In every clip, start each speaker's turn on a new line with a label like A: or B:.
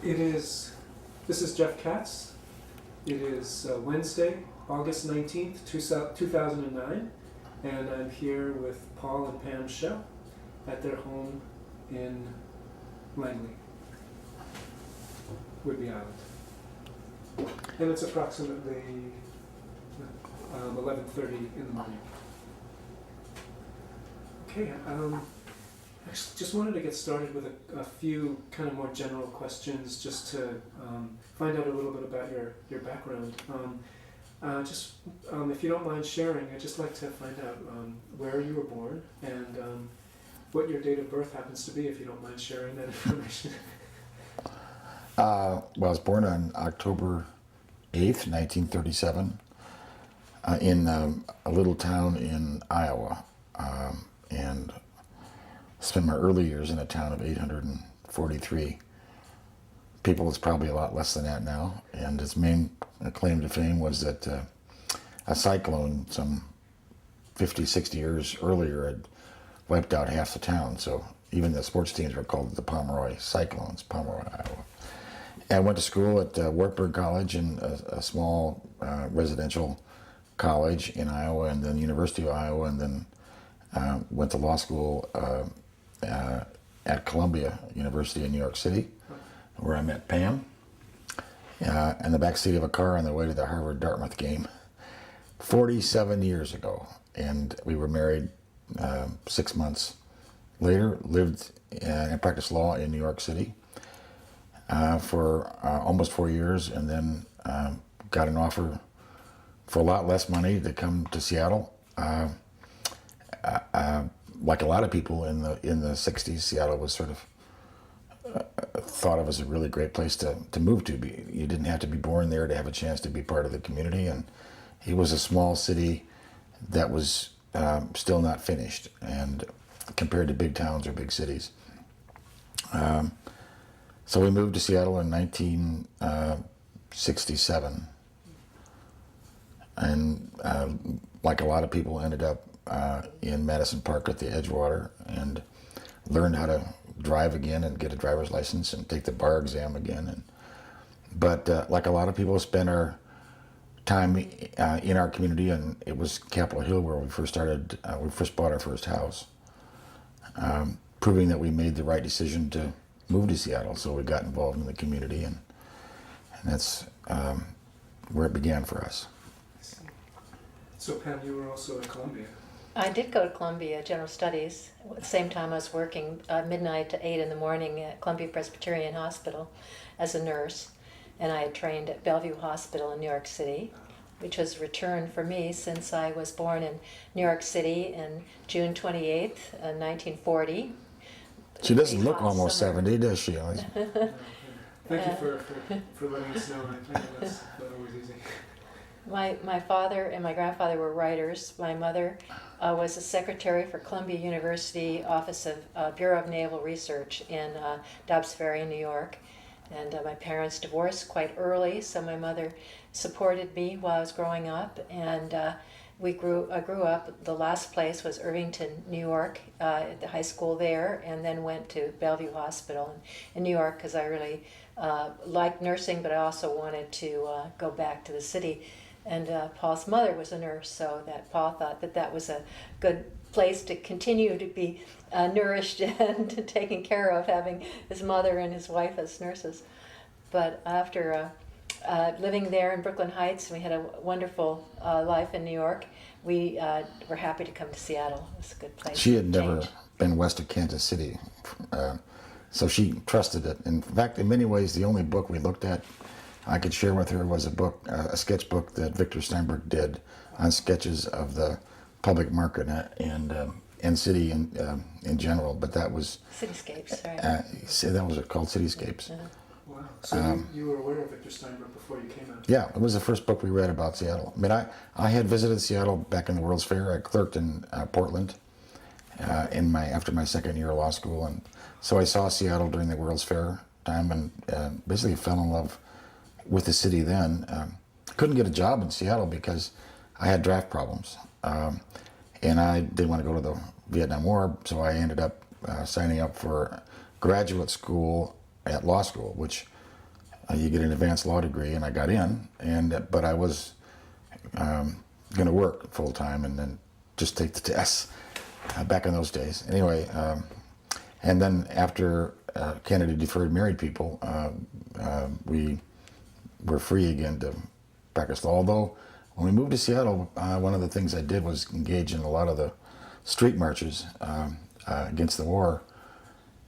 A: This is Jeff Katz. It is Wednesday, August 19th, 2009, and I'm here with Paul and Pam Schell at their home in Langley, Whidbey Island. And it's approximately 11:30 in the morning. Okay, I just wanted to get started with a few kind of more general questions, just to find out a little bit about your background. If you don't mind sharing, I'd just like to find out where you were born and what your date of birth happens to be, if you don't mind sharing that information.
B: Well, I was born on October 8th, 1937, in a little town in Iowa, and spent my early years in a town of 843 people. It's probably a lot less than that now, and its main claim to fame was that a cyclone some 50, 60 years earlier had wiped out half the town, so even the sports teams were called the Pomeroy Cyclones, Pomeroy, Iowa. And I went to school at Wartburg College, in a small residential college in Iowa, and then University of Iowa, and then went to law school at Columbia University in New York City, where I met Pam in the backseat of a car on the way to the Harvard-Dartmouth game 47 years ago. And we were married 6 months later, lived and practiced law in New York City for almost 4 years, and then got an offer for a lot less money to come to Seattle. Like a lot of people in the 60s, Seattle was sort of thought of as a really great place to move to. You didn't have to be born there to have a chance to be part of the community, and it was a small city that was still not finished, and compared to big towns or big cities. So we moved to Seattle in 1967, and like a lot of people, ended up in Madison Park at the Edgewater, and learned how to drive again and get a driver's license and take the bar exam again. But like a lot of people, spent our time in our community, and it was Capitol Hill where we first started. We first bought our first house, proving that we made the right decision to move to Seattle. So we got involved in the community, and that's where it began for us.
A: So Pam, you were also at Columbia.
C: I did go to Columbia General Studies at the same time I was working midnight to 8 in the morning at Columbia Presbyterian Hospital as a nurse. And I had trained at Bellevue Hospital in New York City, which was a return for me since I was born in New York City in June 28th, 1940.
B: She doesn't look almost
A: summer.
B: 70, does she?
A: No, thank you for letting us know. I know that's not always easy.
C: My father and my grandfather were writers. My mother was a secretary for Columbia University Office of Bureau of Naval Research in Dobbs Ferry, New York. And my parents divorced quite early, so my mother supported me while I was growing up. And I grew up, the last place was Irvington, New York, at the high school there, and then went to Bellevue Hospital in New York because I really liked nursing, but I also wanted to go back to the city. And Paul's mother was a nurse, so that Paul thought that was a good place to continue to be nourished and taken care of, having his mother and his wife as nurses. But after living there in Brooklyn Heights, we had a wonderful life in New York. We were happy to come to Seattle. It was a good place.
B: She had never been west of Kansas City, so she trusted it. In fact, in many ways, the only book we looked at I could share with her was a sketchbook that Victor Steinberg did on sketches of the public market and city in general. But that was
C: Cityscapes, right?
B: That was called Cityscapes.
A: Wow. So you were aware of Victor Steinberg before you came out?
B: Yeah, it was the first book we read about Seattle. I mean, I had visited Seattle back in the World's Fair. I clerked in Portland after my second year of law school, and so I saw Seattle during the World's Fair time, and basically fell in love with the city then. Couldn't get a job in Seattle because I had draft problems, and I didn't want to go to the Vietnam War, so I ended up signing up for graduate school at law school, which you get an advanced law degree, and I got in, but I was going to work full time and then just take the tests back in those days. Anyway, and then after Canada deferred married people, we were free again to practice law. Although when we moved to Seattle, one of the things I did was engage in a lot of the street marches against the war,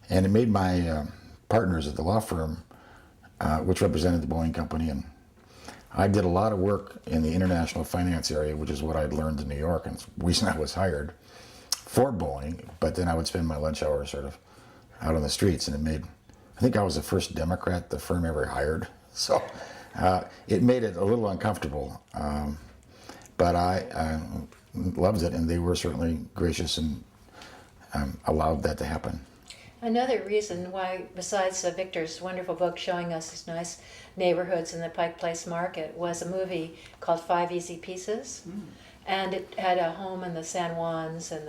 B: and it made my partners at the law firm, which represented the Boeing Company, and I did a lot of work in the international finance area, which is what I'd learned in New York, and it's the reason I was hired for Boeing. But then I would spend my lunch hour sort of out on the streets, and I think I was the first Democrat the firm ever hired. So it made it a little uncomfortable, but I loved it, and they were certainly gracious and allowed that to happen.
C: Another reason why, besides Victor's wonderful book showing us these nice neighborhoods in the Pike Place Market, was a movie called 5 Easy Pieces. And it had a home in the San Juans, and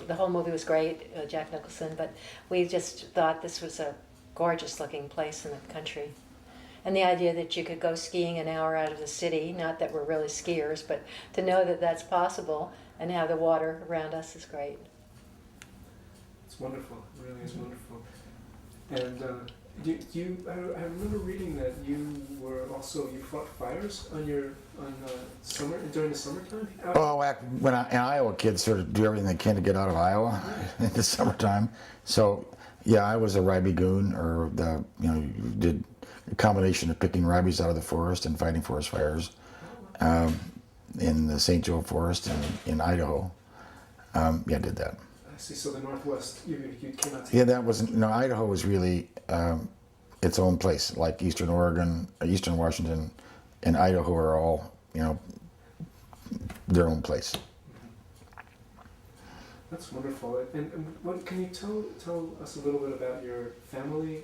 C: the whole movie was great, Jack Nicholson, but we just thought this was a gorgeous looking place in the country. And the idea that you could go skiing an hour out of the city, not that we're really skiers, but to know that that's possible and have the water around us is great.
A: It's wonderful. It really is wonderful. And I remember reading that you fought fires during the summertime.
B: Oh, when in Iowa, kids sort of do everything they can to get out of Iowa in the summertime. So, yeah, I was a Ribby goon, or you did a combination of picking Ribbies out of the forest and fighting forest fires in the St. Joe Forest in Idaho. I did that.
A: I see. So the Northwest, you came out.
B: Yeah, that was Idaho was really its own place. Like Eastern Oregon, Eastern Washington, and Idaho are all their own place.
A: That's wonderful. And what can you tell us a little bit about your family?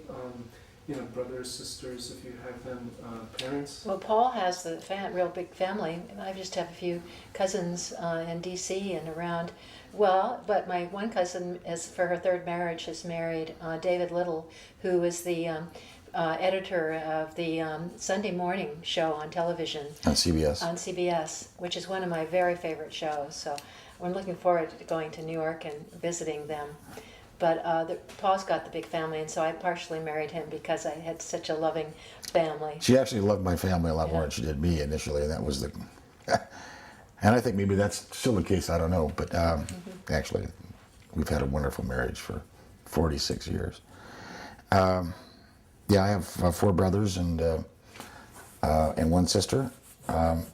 A: Brothers, sisters, if you have them, parents.
C: Well, Paul has the real big family. I just have a few cousins in D.C. and around. Well, but my one cousin, for her third marriage, has married David Little, who is the editor of the Sunday morning show on television.
B: On CBS.
C: On CBS, which is one of my very favorite shows. So I'm looking forward to going to New York and visiting them. But Paul's got the big family, and so I partially married him because I had such a loving family.
B: She actually loved my family a lot more than she did me initially, and that was the... And I think maybe that's still the case, I don't know. But actually, we've had a wonderful marriage for 46 years. I have 4 brothers and one sister, all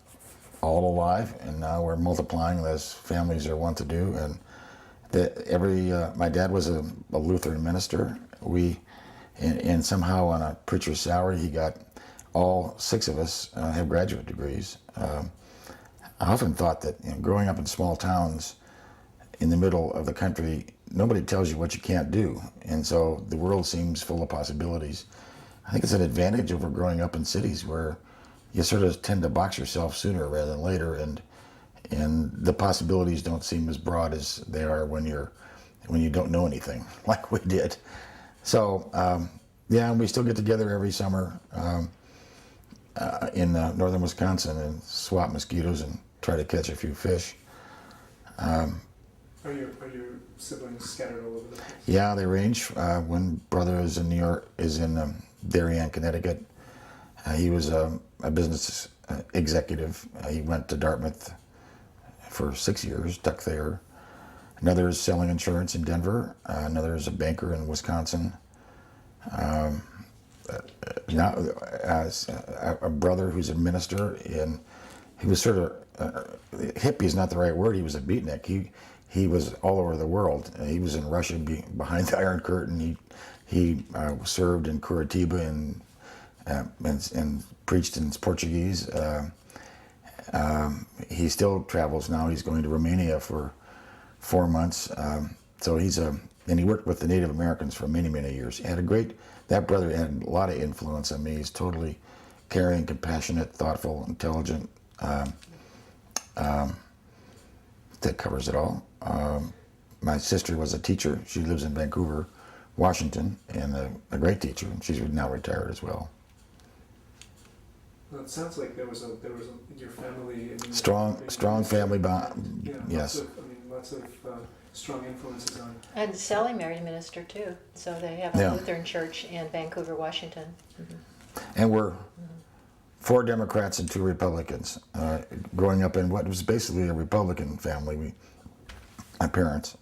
B: alive, and now we're multiplying as families are wont to do. And my dad was a Lutheran minister. And somehow on a preacher's salary, he got all 6 of us have graduate degrees. I often thought that growing up in small towns in the middle of the country, nobody tells you what you can't do, and so the world seems full of possibilities. I think it's an advantage over growing up in cities where you sort of tend to box yourself sooner rather than later, and the possibilities don't seem as broad as they are when you don't know anything like we did. So we still get together every summer in northern Wisconsin and swat mosquitoes and try to catch a few fish.
A: Are your siblings scattered all over the place?
B: Yeah, they range. One brother is in New York, is in Darien, Connecticut. He was a business executive. He went to Dartmouth for 6 years, stuck there. Another is selling insurance in Denver. Another is a banker in Wisconsin. Now, a brother who's a minister, and he was sort of hippie is not the right word. He was a beatnik. He was all over the world. He was in Russia behind the Iron Curtain. He served in Curitiba and preached in Portuguese. He still travels now. He's going to Romania for 4 months. So and he worked with the Native Americans for many, many years. That brother had a lot of influence on me. He's totally caring, compassionate, thoughtful, intelligent. That covers it all. My sister was a teacher. She lives in Vancouver, Washington, and a great teacher. She's now retired as well.
A: Well, it sounds like there was your family. I mean,
B: Strong family bond.
A: Yeah.
B: Yes.
A: Lots of strong influences on.
C: And Sally married a minister too, so they have a
B: Yeah.
C: Lutheran church in Vancouver, Washington.
B: And we're 4 Democrats and 2 Republicans. Growing up in what was basically a Republican family, my parents.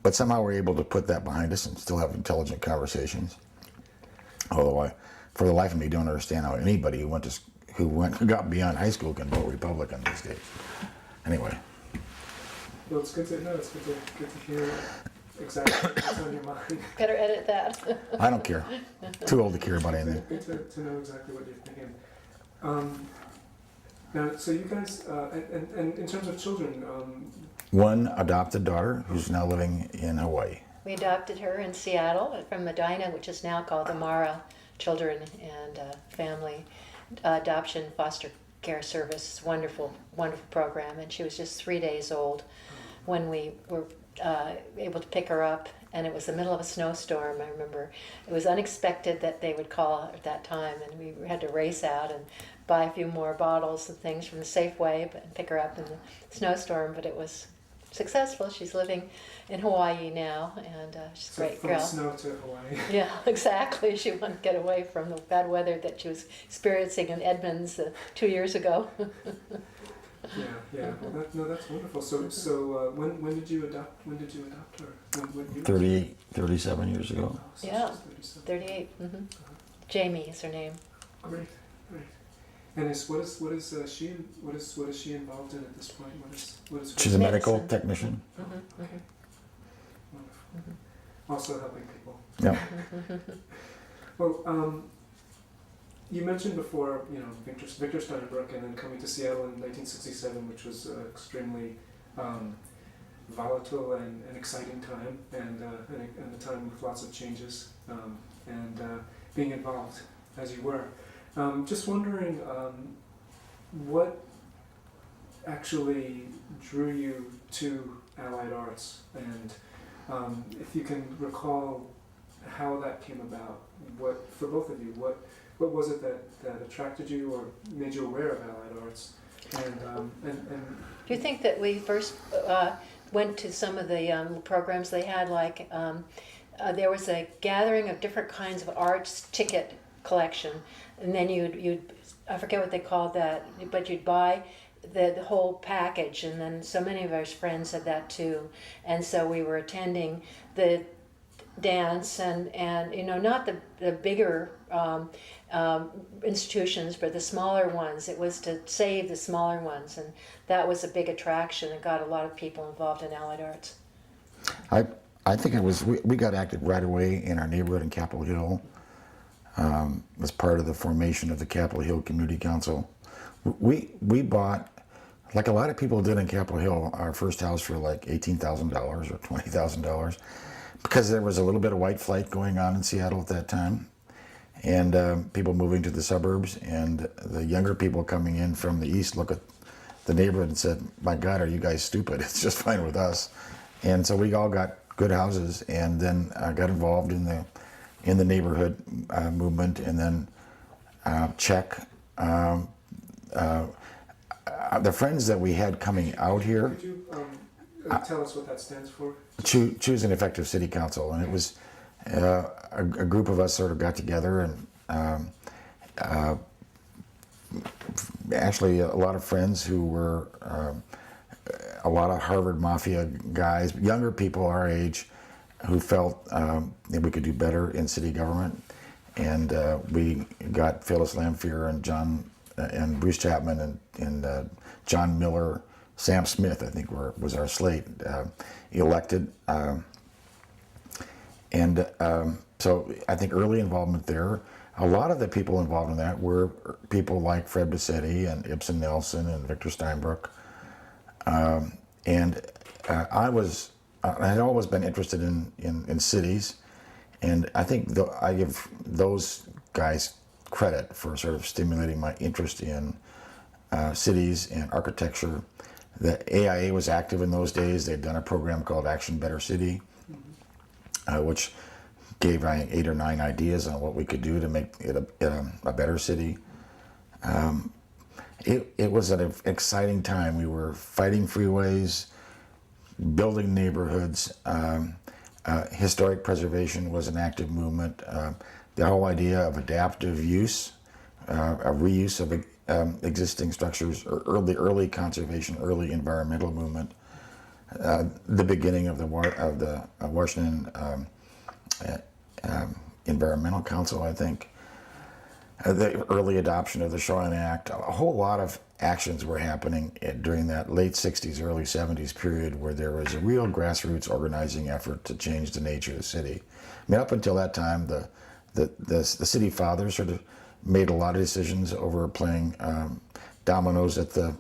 B: But somehow we're able to put that behind us and still have intelligent conversations. Although for the life of me, don't understand how anybody who got beyond high school can vote Republican these days. Anyway.
A: Well, it's good to hear exactly what's on your mind.
C: Better edit that.
B: I don't care. Too old to care about anything.
A: Good to know exactly what you're thinking. Now, so you guys, and in terms of children,
B: One adopted daughter who's now living in Hawaii.
C: We adopted her in Seattle from Medina, which is now called the Mara Children and Family Adoption Foster Care Service. Wonderful, wonderful program. And she was just 3 days old when we were able to pick her up. And it was the middle of a snowstorm, I remember. It was unexpected that they would call at that time, and we had to race out and buy a few more bottles and things from the Safeway and pick her up in the snowstorm. But it was successful. She's living in Hawaii now, and she's a great
A: from
C: girl.
A: snow to Hawaii.
C: Yeah, exactly. She wanted to get away from the bad weather that she was experiencing in Edmonds 2 years ago.
A: Yeah. Well, that's wonderful. So when did you adopt? When did you adopt her? When you
B: 38, 37 years ago.
A: Oh, so
C: Yeah.
A: she's 37.
C: 38. Jamie is her name.
A: Great. And what is she involved in at this point? What is her
B: She's a medical
C: Medicine.
B: technician.
A: wonderful. Also helping people.
B: Yeah.
A: Well, you mentioned before, Victor Steinbrook, and then coming to Seattle in 1967, which was extremely volatile and exciting time, and a time with lots of changes, and being involved as you were. Just wondering what actually drew you to Allied Arts, and if you can recall how that came about. What, for both of you, what was it that attracted you or made you aware of Allied Arts? And
C: Do you think that we first went to some of the programs they had, like there was a gathering of different kinds of arts ticket collection, and then you'd I forget what they called that, but you'd buy the whole package, and then so many of our friends had that too, and so we were attending the dance and not the bigger institutions, but the smaller ones. It was to save the smaller ones, and that was a big attraction and got a lot of people involved in Allied Arts.
B: I think it was, we got active right away in our neighborhood in Capitol Hill. As part of the formation of the Capitol Hill Community Council. We bought, like a lot of people did in Capitol Hill, our first house for like $18,000 or $20,000, because there was a little bit of white flight going on in Seattle at that time, and people moving to the suburbs, and the younger people coming in from the east look at the neighborhood and said, "My God, are you guys stupid? It's just fine with us." And so we all got good houses, and then got involved in the neighborhood movement, and then the friends that we had coming out here.
A: could you tell us what that stands for?
B: Choose an effective city council, and it was a group of us sort of got together, and actually a lot of friends who were a lot of Harvard Mafia guys, younger people our age, who felt that we could do better in city government, and we got Phyllis Lamphere and Bruce Chapman and John Miller, Sam Smith, I think was our slate, elected, and so I think early involvement there. A lot of the people involved in that were people like Fred Bassetti and Ibsen Nelson and Victor Steinbrook, and I had always been interested in cities, and I think I give those guys credit for sort of stimulating my interest in cities and architecture. The AIA was active in those days. They'd done a program called Action Better City, which gave I think 8 or 9 ideas on what we could do to make it a better city. It was an exciting time. We were fighting freeways, building neighborhoods. Historic preservation was an active movement. The whole idea of adaptive use, a reuse of existing structures, or early conservation, early environmental movement. The beginning of the Washington Environmental Council, I think. The early adoption of the Shoreline Act. A whole lot of actions were happening during that late 60s, early 70s period where there was a real grassroots organizing effort to change the nature of the city. I mean, up until that time, the city fathers sort of made a lot of decisions over playing dominoes at the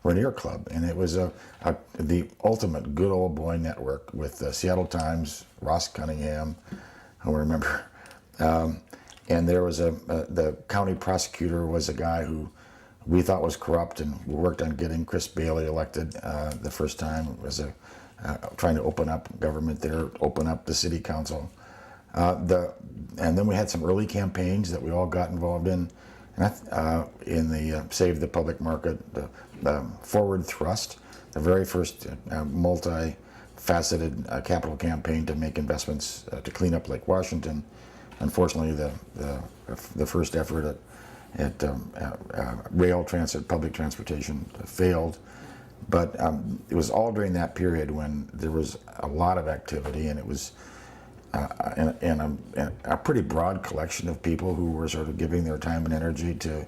B: Rainier Club, and it was the ultimate good old boy network with the Seattle Times, Ross Cunningham, who I remember. And there was the county prosecutor was a guy who we thought was corrupt, and we worked on getting Chris Bailey elected the first time. It was trying to open up government there, open up the city council. And then we had some early campaigns that we all got involved in the Save the Public Market, the Forward Thrust, the very first multi-faceted capital campaign to make investments to clean up Lake Washington. Unfortunately, the first effort at rail transit, public transportation, failed. But it was all during that period when there was a lot of activity, and it was a pretty broad collection of people who were sort of giving their time and energy to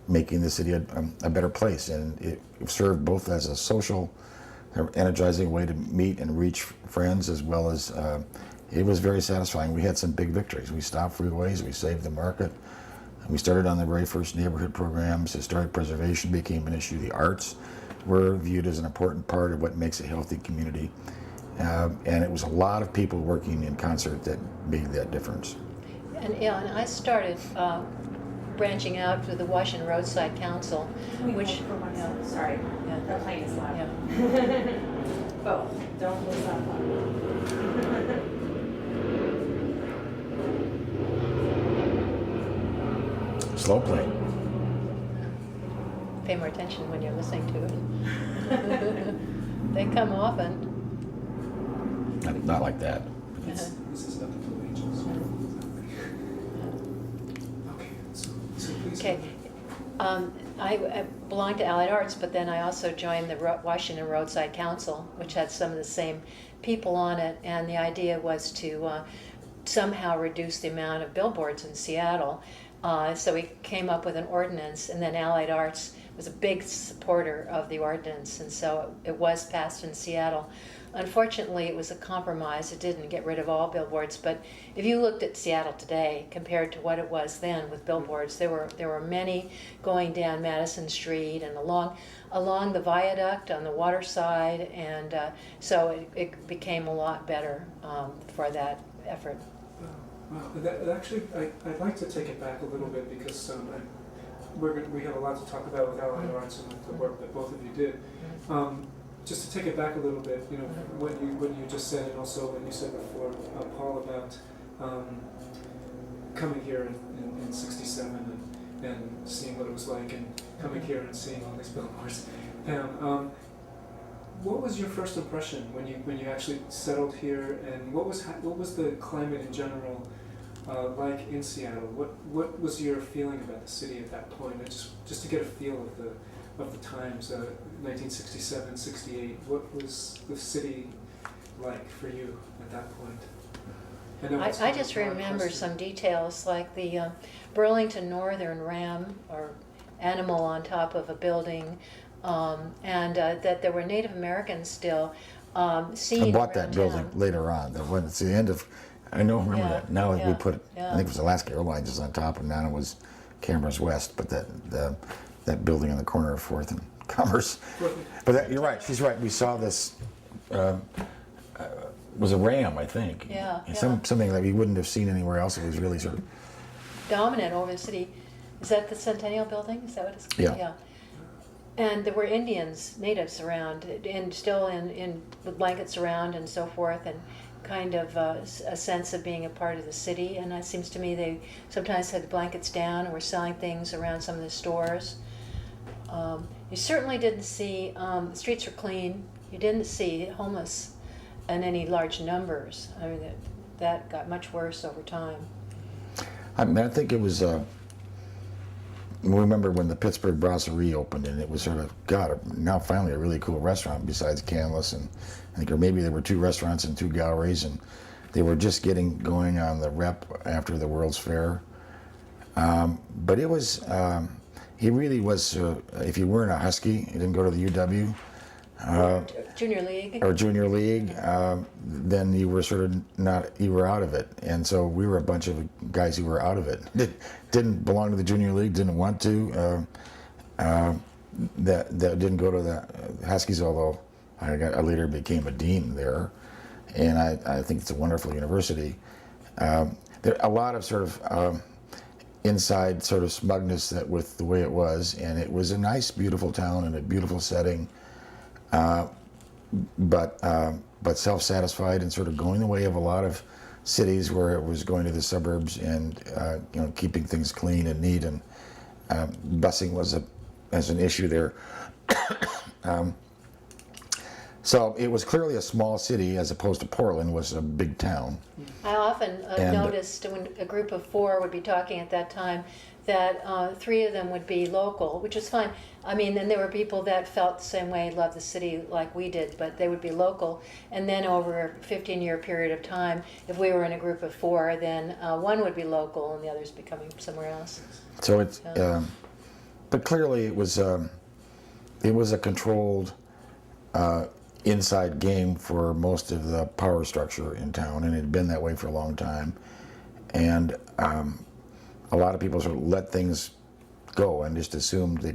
B: making the city a better place. And it served both as a social, energizing way to meet and reach friends, as well as it was very satisfying. We had some big victories. We stopped freeways, we saved the market. We started on the very first neighborhood programs. Historic preservation became an issue. The arts were viewed as an important part of what makes a healthy community. And it was a lot of people working in concert that made that difference.
C: And I started branching out to the Washington Roadside Council, which
D: for one second. Sorry,
C: yeah.
D: the plane is loud.
C: Yeah.
D: Oh, don't lose that one.
B: Slow play.
C: Pay more attention when you're listening to it. They come often.
B: Not like that.
A: This is not the Blue Angels. Okay, so please.
C: Okay. I belonged to Allied Arts, but then I also joined the Washington Roadside Council, which had some of the same people on it, and the idea was to somehow reduce the amount of billboards in Seattle. So we came up with an ordinance, and then Allied Arts was a big supporter of the ordinance, and so it was passed in Seattle. Unfortunately, it was a compromise. It didn't get rid of all billboards, but if you looked at Seattle today compared to what it was then with billboards, there were many going down Madison Street and along the viaduct on the water side, and so it became a lot better for that effort.
A: Actually, I'd like to take it back a little bit because we have a lot to talk about with Allied Arts and the work that both of you did. Just to take it back a little bit, you know, what you just said, and also when you said before, Paul, about coming here in '67 and seeing what it was like, and coming here and seeing all these billboards. Pam, what was your first impression when you actually settled here, and what was the climate in general like in Seattle? What was your feeling about the city at that point? And just to get a feel of the times, 1967, 68. What was the city like for you at that point?
C: I just remember some details like the Burlington Northern ram or animal on top of a building, and that there were Native Americans still seen
B: I bought that
C: around
B: building
C: town.
B: later on. When it's the end of, I don't remember
C: Yeah,
B: that. Now
C: yeah,
B: we put,
C: yeah.
B: I think it was Alaska Airlines is on top, and now it was Cameras West, but that building on the corner of 4th and Commerce. But you're right, she's right. We saw this, was a ram, I think.
C: Yeah, yeah.
B: Something that we wouldn't have seen anywhere else. It was really sort of,
C: Dominant over the city. Is that the Centennial Building? Is that what it's called?
B: Yeah.
C: And there were Indians, natives around, and still with blankets around and so forth. kind of a sense of being a part of the city, and it seems to me they sometimes had the blankets down and were selling things around some of the stores. You certainly didn't see, the streets were clean. You didn't see homeless in any large numbers. I mean, that got much worse over time.
B: I mean, I think it was, remember when the Pittsburgh Brasserie opened, and it was sort of, God, now finally a really cool restaurant besides Canlis, and I think, or maybe there were 2 restaurants and 2 galleries, and they were just getting going on the rep after the World's Fair. But it was, it really was, if you weren't a Husky, you didn't go to the UW,
C: Junior League.
B: or Junior League, then you were sort of not, you were out of it. And so we were a bunch of guys who were out of it. Didn't belong to the Junior League, didn't want to, that didn't go to the Huskies, although I later became a dean there. And I think it's a wonderful university. There a lot of sort of inside sort of smugness that with the way it was, and it was a nice, beautiful town and a beautiful setting. But self-satisfied and sort of going the way of a lot of cities where it was going to the suburbs and keeping things clean and neat, and busing was as an issue there. So it was clearly a small city as opposed to Portland was a big town.
C: I often noticed when a group of 4 would be talking at that time that 3 of them would be local, which is fine. I mean, and there were people that felt the same way, loved the city like we did, but they would be local. And then over a 15-year period of time, if we were in a group of 4, then 1 would be local and the others be coming somewhere else.
B: So it's, but clearly it was a controlled inside game for most of the power structure in town, and it had been that way for a long time. And a lot of people sort of let things go and just assumed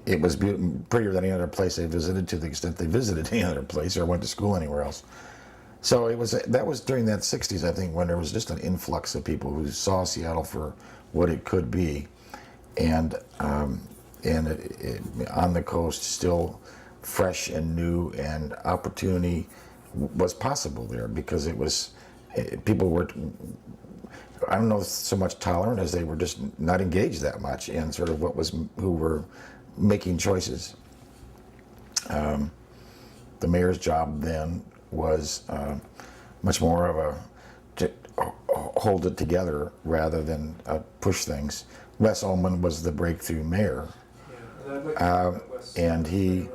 B: it was prettier than any other place they visited, to the extent they visited any other place or went to school anywhere else. So that was during that 60s, I think, when there was just an influx of people who saw Seattle for what it could be, and on the coast, still fresh and new, and opportunity was possible there because it was, people were, I don't know so much tolerant as they were just not engaged that much in sort of who were making choices. The mayor's job then was much more of to hold it together rather than push things. Wes Ullman was the breakthrough mayor. And he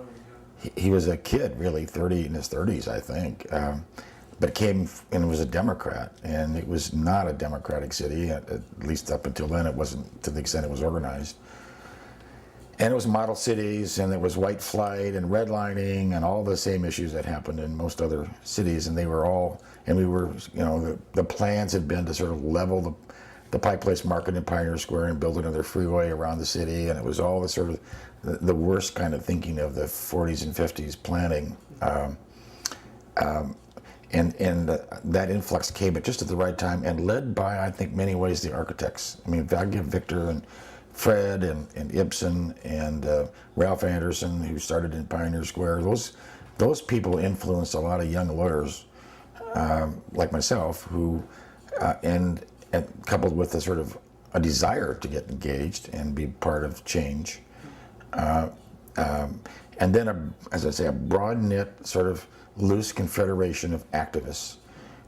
B: was a kid, really, in his 30s, I think, but came and was a Democrat, and it was not a democratic city, at least up until then. It wasn't to the extent it was organized. And it was model cities, and it was white flight and redlining and all the same issues that happened in most other cities, and they were all, and we were, the plans had been to sort of level the Pike Place Market in Pioneer Square and build another freeway around the city, and it was all the sort of the worst kind of thinking of the 40s and 50s planning. And that influx came at just at the right time, and led by, I think, many ways the architects. I mean, I give Victor and Fred and Ibsen and Ralph Anderson, who started in Pioneer Square. Those people influenced a lot of young lawyers like myself, who and coupled with a sort of a desire to get engaged and be part of change. And then, as I say, a broad-knit, sort of loose confederation of activists,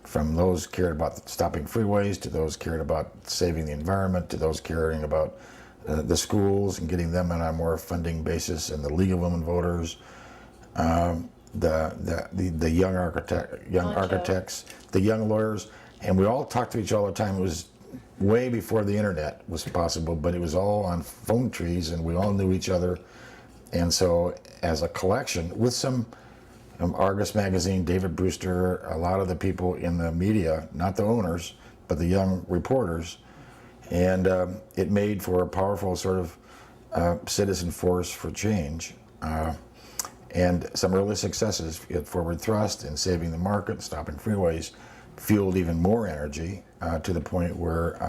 B: from those cared about stopping freeways, to those cared about saving the environment, to those caring about the schools and getting them on a more funding basis, and the League of Women Voters, the young architects, the young lawyers, and we all talked to each other all the time. It was way before the internet was possible, but it was all on phone trees, and we all knew each other. And so, as a collection, with some Argus magazine, David Brewster, a lot of the people in the media, not the owners, but the young reporters, and it made for a powerful sort of citizen force for change. And some early successes at Forward Thrust and saving the market, stopping freeways, fueled even more energy to the point where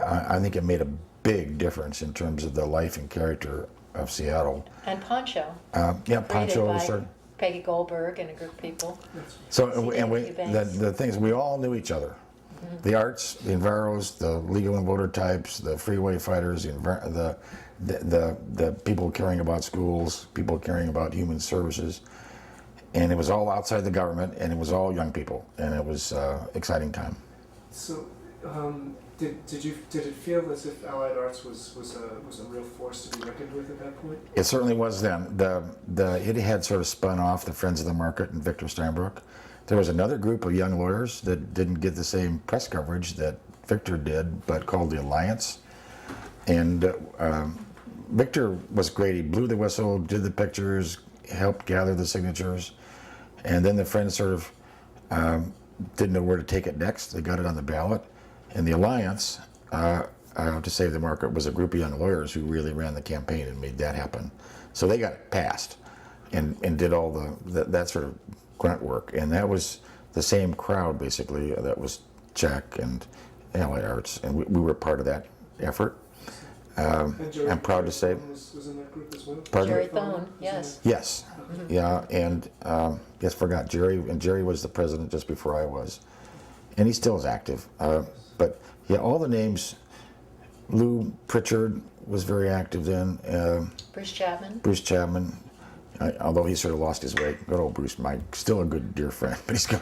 B: I think it made a big difference in terms of the life and character of Seattle.
C: And Poncho.
B: Yeah, Poncho
C: by
B: started.
C: Peggy Goldberg and a group of people.
B: So, and we,
C: Events.
B: the things, we all knew each other. The arts, the enviros, the legal and voter types, the freeway fighters, the people caring about schools, people caring about human services. And it was all outside the government, and it was all young people, and it was exciting time.
A: So, did it feel as if Allied Arts was a real force to be reckoned with at that point?
B: It certainly was then. It had sort of spun off the Friends of the Market and Victor Steinbrook. There was another group of young lawyers that didn't get the same press coverage that Victor did, but called the Alliance. And Victor was great. He blew the whistle, did the pictures, helped gather the signatures. And then the Friends sort of didn't know where to take it next. They got it on the ballot. And the Alliance, to Save the Market, was a group of young lawyers who really ran the campaign and made that happen. So they got it passed and did all that sort of grunt work. And that was the same crowd, basically, that was Czech and Allied Arts. And we were part of that effort. I'm proud to say.
A: Was in that group as well?
B: Pardon?
C: Jerry Thone, yes.
B: Yes, yeah, and yes, forgot Jerry, and Jerry was the president just before I was, and he still is active. But yeah, all the names. Lou Pritchard was very active then.
C: Bruce Chapman.
B: Bruce Chapman, although he sort of lost his way. Good old Bruce, still a good dear friend, but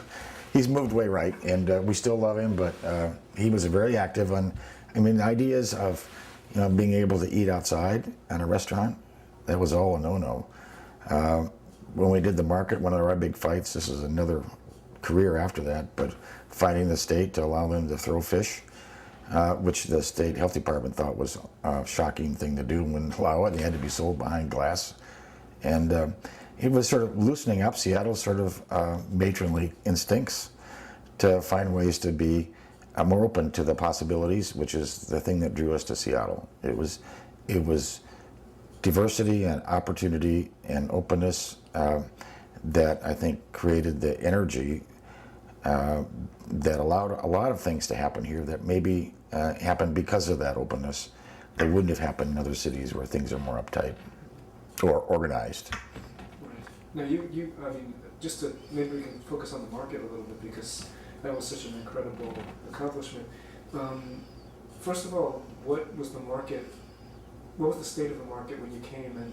B: he's moved way right, and we still love him. But he was very active on. I mean, ideas of being able to eat outside in a restaurant, that was all a no-no. When we did the market, one of our big fights, this is another career after that, but fighting the state to allow them to throw fish, which the state health department thought was a shocking thing to do and wouldn't allow it. They had to be sold behind glass. And it was sort of loosening up Seattle's sort of matronly instincts to find ways to be more open to the possibilities, which is the thing that drew us to Seattle. It was diversity and opportunity and openness that I think created the energy that allowed a lot of things to happen here that maybe happened because of that openness. They wouldn't have happened in other cities where things are more uptight or organized.
A: Right. Now, I mean, just to maybe we can focus on the market a little bit because that was such an incredible accomplishment. First of all, what was the market? What was the state of the market when you came? And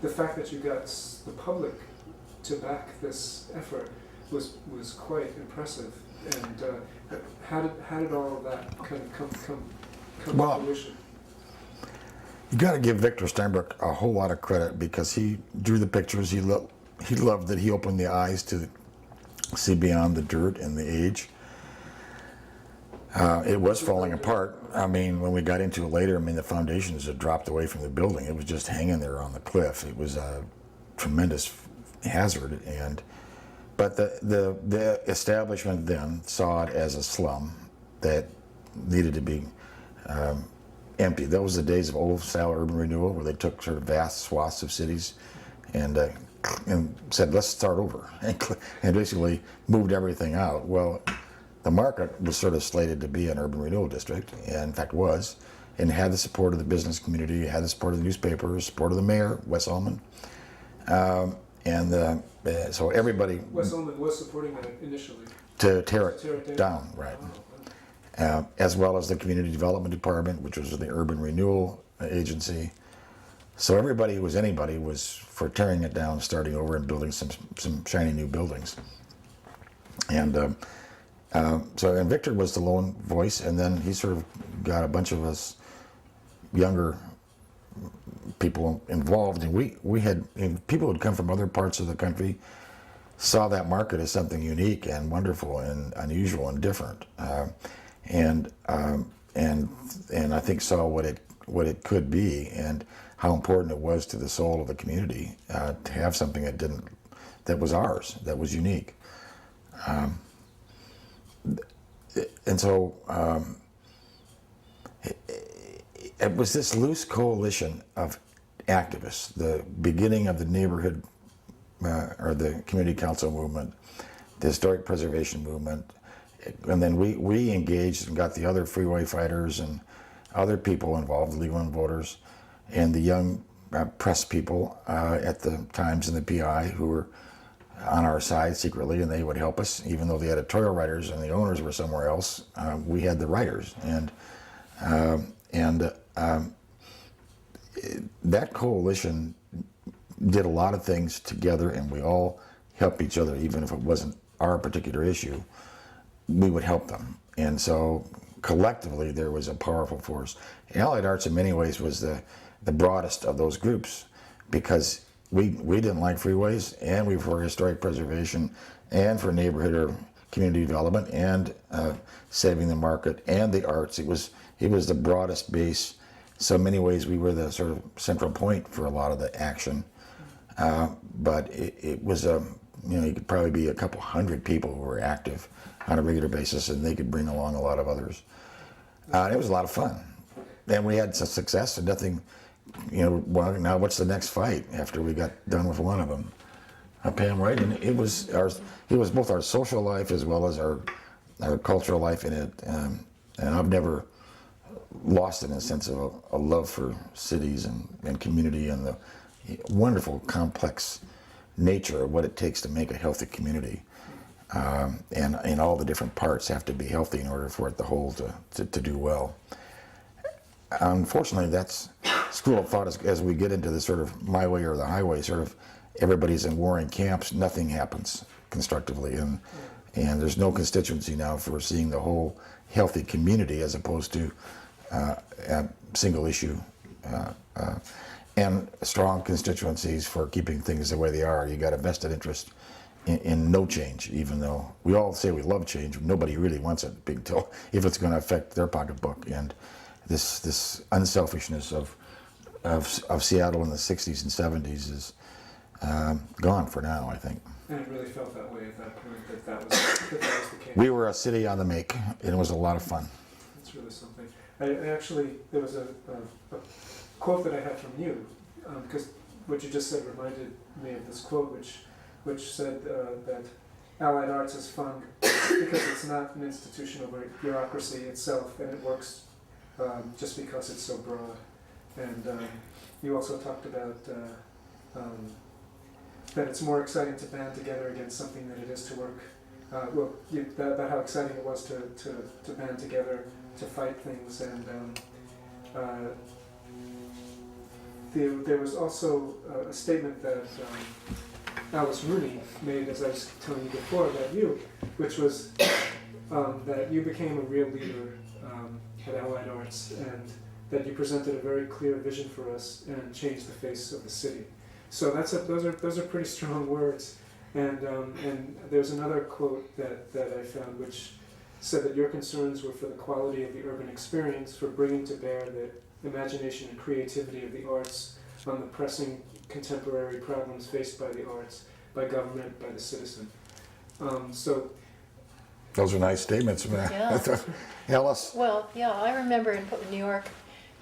A: the fact that you got the public to back this effort was quite impressive. And how did all of that kind of come to fruition?
B: You got to give Victor Steinbrook a whole lot of credit because he drew the pictures. He loved that he opened the eyes to see beyond the dirt and the age. It was falling apart. I mean, when we got into it later, I mean, the foundations had dropped away from the building. It was just hanging there on the cliff. It was a tremendous hazard. But the establishment then saw it as a slum that needed to be empty. Those were the days of old-style urban renewal where they took sort of vast swaths of cities and said, let's start over, and basically moved everything out. Well, the market was sort of slated to be an urban renewal district, and in fact was, and had the support of the business community, had the support of the newspapers, support of the mayor, Wes Ullman, so everybody...
A: Wes Ullman was supporting that initially.
B: To tear it down, right.
A: Oh,
B: As well as the Community Development Department, which was the Urban Renewal Agency. So everybody who was anybody was for tearing it down, starting over, and building some shiny new buildings. And and Victor was the lone voice, and then he sort of got a bunch of us younger people involved, and we had people who had come from other parts of the country saw that market as something unique and wonderful and unusual and different, and I think saw what it could be and how important it was to the soul of the community to have something that was ours, that was unique. And so it was this loose coalition of activists, the beginning of the neighborhood or the community council movement, the historic preservation movement, and then we engaged and got the other freeway fighters and other people involved, legal and voters, and the young press people at the Times and the PI who were on our side secretly, and they would help us, even though the editorial writers and the owners were somewhere else. We had the writers, and that coalition did a lot of things together, and we all helped each other, even if it wasn't our particular issue. We would help them, and so collectively there was a powerful force. Allied Arts, in many ways, was the broadest of those groups, because we didn't like freeways, and we were for historic preservation, and for neighborhood or community development, and saving the market, and the arts. It was the broadest base. So in many ways, we were the sort of central point for a lot of the action. But it was you could probably be a couple hundred people who were active on a regular basis, and they could bring along a lot of others. And it was a lot of fun, and we had some success. And nothing, well, now what's the next fight after we got done with one of them? Pam, right? And it was both our social life as well as our cultural life in it. And I've never lost it in a sense of a love for cities and community and the wonderful complex nature of what it takes to make a healthy community. And all the different parts have to be healthy in order for it the whole to do well. Unfortunately, that's school of thought. As we get into the sort of my way or the highway, sort of everybody's in warring camps, nothing happens constructively, and there's no constituency now for seeing the whole healthy community as opposed to a single issue, and strong constituencies for keeping things the way they are. You got a vested interest in no change, even though we all say we love change. Nobody really wants it until if it's going to affect their pocketbook. And this unselfishness of Seattle in the 60s and 70s is gone for now, I think.
A: And it really felt that way at that point, that was the case.
B: We were a city on the make, and it was a lot of fun.
A: It's really something. I actually, there was a quote that I had from you, because what you just said reminded me of this quote, which said that Allied Arts is fun because it's not an institutional bureaucracy itself, and it works just because it's so broad. And you also talked about that it's more exciting to band together against something than it is to work. About how exciting it was to band together to fight things, and there was also a statement that Alice Rooney made, as I was telling you before, about you, which was that you became a real leader at Allied Arts, and that you presented a very clear vision for us and changed the face of the city. So those are pretty strong words. And there's another quote that I found, which said that your concerns were for the quality of the urban experience, for bringing to bear the imagination and creativity of the arts on the pressing contemporary problems faced by the arts, by government, by the citizen. So
B: those are nice statements, man.
C: Yeah.
B: Alice?
C: Well, yeah, I remember in New York,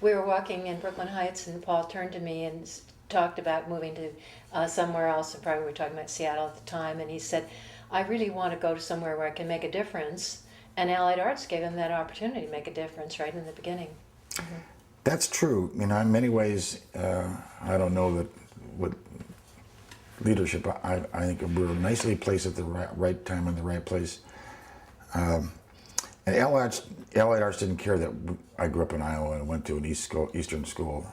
C: we were walking in Brooklyn Heights, and Paul turned to me and talked about moving to somewhere else, and probably we were talking about Seattle at the time, and he said, I really want to go to somewhere where I can make a difference, and Allied Arts gave him that opportunity to make a difference right in the beginning. Mm-hmm.
B: That's true. In many ways, I don't know that what leadership, I think we were nicely placed at the right time in the right place. And Allied Arts didn't care that I grew up in Iowa and went to an Eastern school.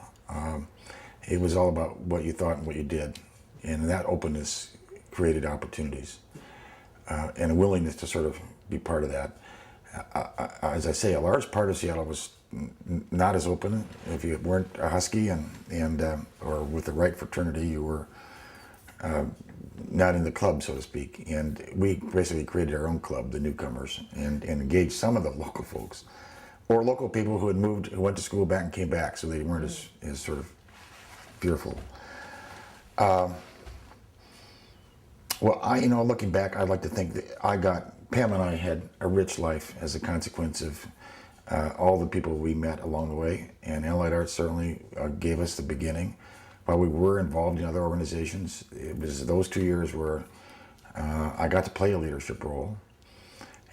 B: It was all about what you thought and what you did. And that openness created opportunities and a willingness to sort of be part of that. As I say, a large part of Seattle was not as open. If you weren't a Husky or with the right fraternity, you were not in the club, so to speak. And we basically created our own club, the Newcomers, and engaged some of the local folks, or local people who had moved, who went to school back and came back, so they weren't as sort of fearful. Well, looking back, I'd like to think that Pam and I had a rich life as a consequence of all the people we met along the way, and Allied Arts certainly gave us the beginning. While we were involved in other organizations, it was those 2 years where I got to play a leadership role,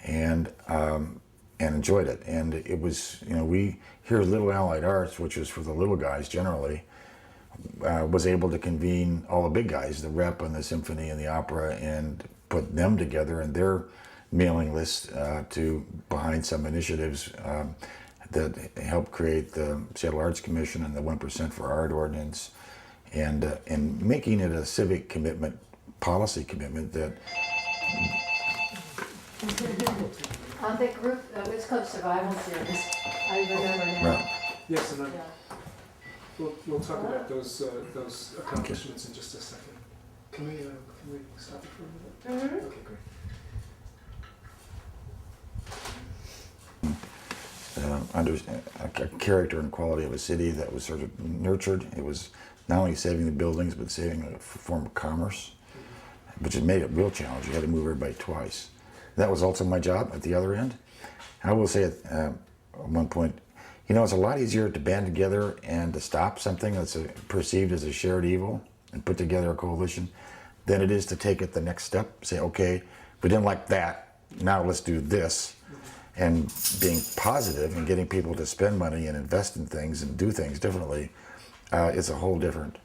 B: and enjoyed it. And it was, we here at Little Allied Arts, which was for the little guys generally, was able to convene all the big guys, the rep and the symphony and the opera, and put them together in their mailing list to behind some initiatives that helped create the Seattle Arts Commission and the 1% for Art ordinance, and making it a civic commitment, policy commitment that.
C: The group, it's called Survival Series. I remember now.
B: Right.
A: Yes, and
C: Yeah.
A: we'll talk about those accomplishments in just a second. Can we stop it for a minute?
D: Mhm.
A: Okay, great.
B: A character and quality of a city that was sort of nurtured. It was not only saving the buildings, but saving a form of commerce, which had made it a real challenge. You had to move everybody twice. That was also my job at the other end. I will say at one point, it's a lot easier to band together and to stop something that's perceived as a shared evil and put together a coalition than it is to take it the next step. Say, okay, we didn't like that, now let's do this. And being positive and getting people to spend money and invest in things and do things differently is a whole different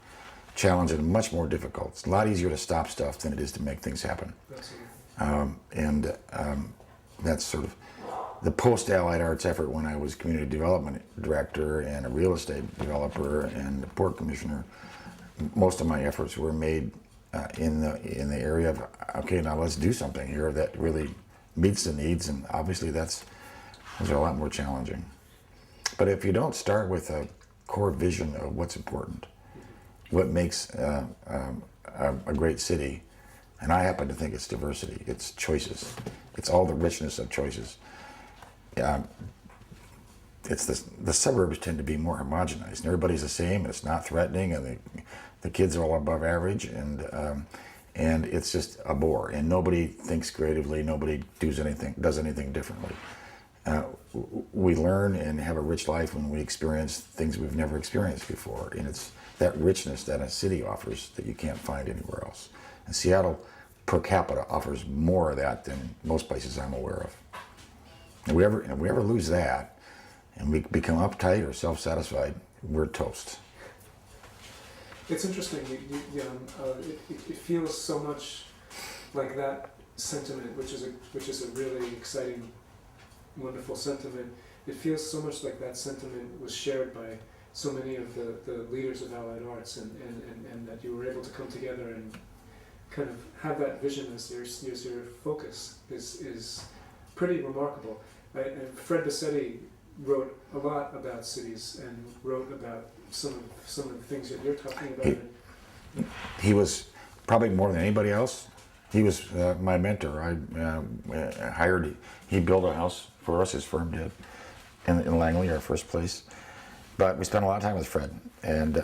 B: challenge and much more difficult. It's a lot easier to stop stuff than it is to make things happen.
A: Absolutely.
B: That's sort of the post-Allied Arts effort when I was community development director and a real estate developer and a port commissioner. Most of my efforts were made in the area of, okay, now let's do something here that really meets the needs, and obviously those are a lot more challenging. But if you don't start with a core vision of what's important, what makes a great city, and I happen to think it's diversity, it's choices, it's all the richness of choices. It's the suburbs tend to be more homogenized, and everybody's the same, and it's not threatening, and the kids are all above average, and it's just a bore, and nobody thinks creatively, nobody does anything differently. We learn and have a rich life when we experience things we've never experienced before, and it's that richness that a city offers that you can't find anywhere else. And Seattle, per capita, offers more of that than most places I'm aware of. If we ever lose that, and we become uptight or self-satisfied, we're toast.
A: It's interesting. It feels so much like that sentiment, which is a really exciting, wonderful sentiment. It feels so much like that sentiment was shared by so many of the leaders of Allied Arts, and that you were able to come together and kind of have that vision as your focus is pretty remarkable. And Fred Bassetti wrote a lot about cities and wrote about some of the things that you're talking about.
B: He was probably more than anybody else. He was my mentor. I hired. He built a house for us. His firm did in Langley, our first place. But we spent a lot of time with Fred, and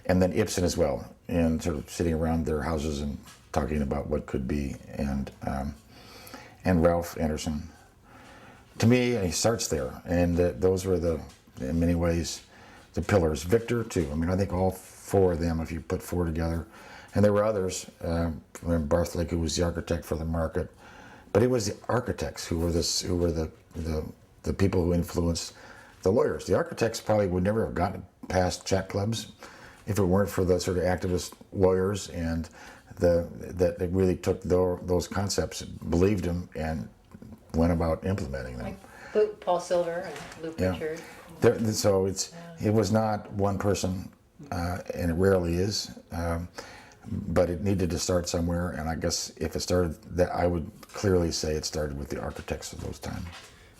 B: then Ibsen as well, and sort of sitting around their houses and talking about what could be, and Ralph Anderson. To me, he starts there, and those were in many ways, the pillars. Victor too. I mean, I think all four of them, if you put four together, and there were others. Barthlick, who was the architect for the market, but it was the architects who were the people who influenced the lawyers. The architects probably would never have gotten past chat clubs if it weren't for the sort of activist lawyers and that they really took those concepts, believed them, and went about implementing them.
C: Like Paul Silver and Lou Pritchard.
B: So it was not one person, and it rarely is, but it needed to start somewhere. And I guess if it started, that I would clearly say it started with the architects of those times.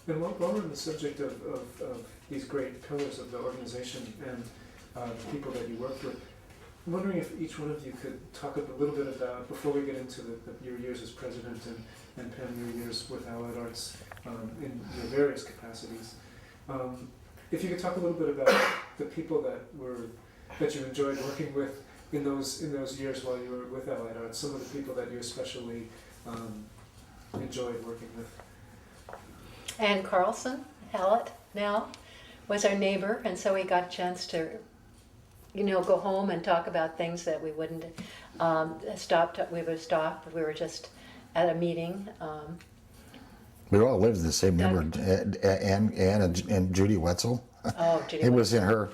A: And while we're on the subject of these great pillars of the organization and the people that you worked with, I'm wondering if each one of you could talk a little bit about, before we get into your years as president and Pam, your years with Allied Arts in your various capacities, if you could talk a little bit about the people that you enjoyed working with in those years while you were with Allied Arts, some of the people that you especially enjoyed working with.
C: Ann Carlson, Hallett now, was our neighbor, and so we got a chance to go home and talk about things that we wouldn't we were just at a meeting.
B: We all lived in the same neighborhood. Ann and Judy Wetzel.
C: Oh, Judy.
B: It was in her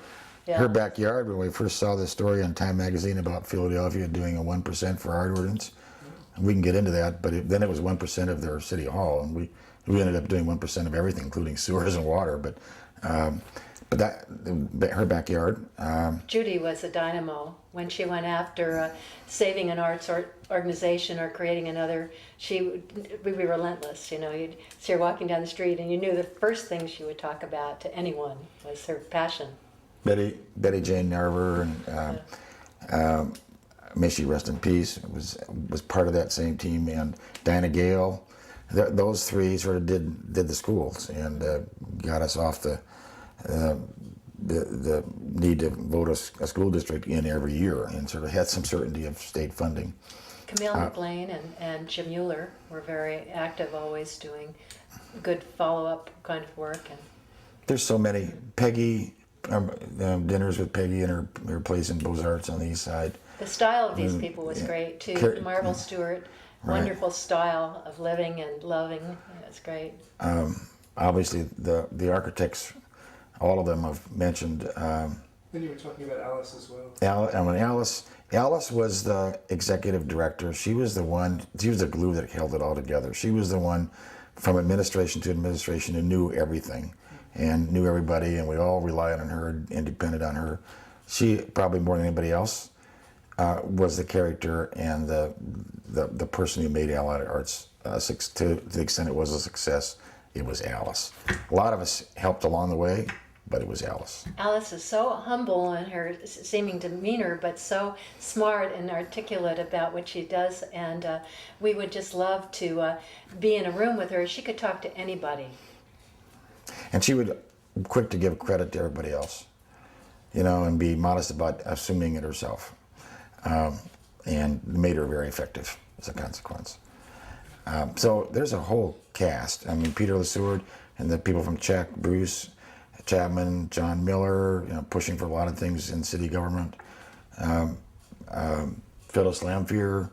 C: Yeah.
B: backyard when we first saw this story on Time Magazine about Philadelphia doing a 1% for art ordinance. And we can get into that, but then it was 1% of their city hall, and we ended up doing 1% of everything, including sewers and water. But that her backyard.
C: Judy was a dynamo when she went after saving an arts organization or creating another. She would be relentless. You know, you'd see her walking down the street, and you knew the first thing she would talk about to anyone was her passion.
B: Betty Jane Narver and may she rest in peace was part of that same team, and Diana Gale. Those three sort of did the schools and got us off the need to vote a school district in every year, and sort of had some certainty of state funding.
C: Camille McLean and Jim Mueller were very active, always doing good follow-up kind of work. And
B: there's so many. Peggy, dinners with Peggy and her place in Beaux-Arts on the east side.
C: the style of these people was great too. Marvel Stewart, wonderful style of living and loving. It's great.
B: Obviously, the architects, all of them have mentioned.
A: Then you were talking about Alice as well.
B: Alice was the executive director. She was the glue that held it all together. She was the one from administration to administration who knew everything and knew everybody, and we all relied on her and depended on her. She, probably more than anybody else, was the character and the person who made Allied Arts to the extent it was a success. It was Alice. A lot of us helped along the way, but it was Alice.
C: Alice is so humble in her seeming demeanor, but so smart and articulate about what she does, and we would just love to be in a room with her. She could talk to anybody.
B: And she would quick to give credit to everybody else, and be modest about assuming it herself, and made her very effective as a consequence. So there's a whole cast. I mean, Peter LeSeward and the people from Czech, Bruce Chapman, John Miller, pushing for a lot of things in city government. Phyllis Lamphere.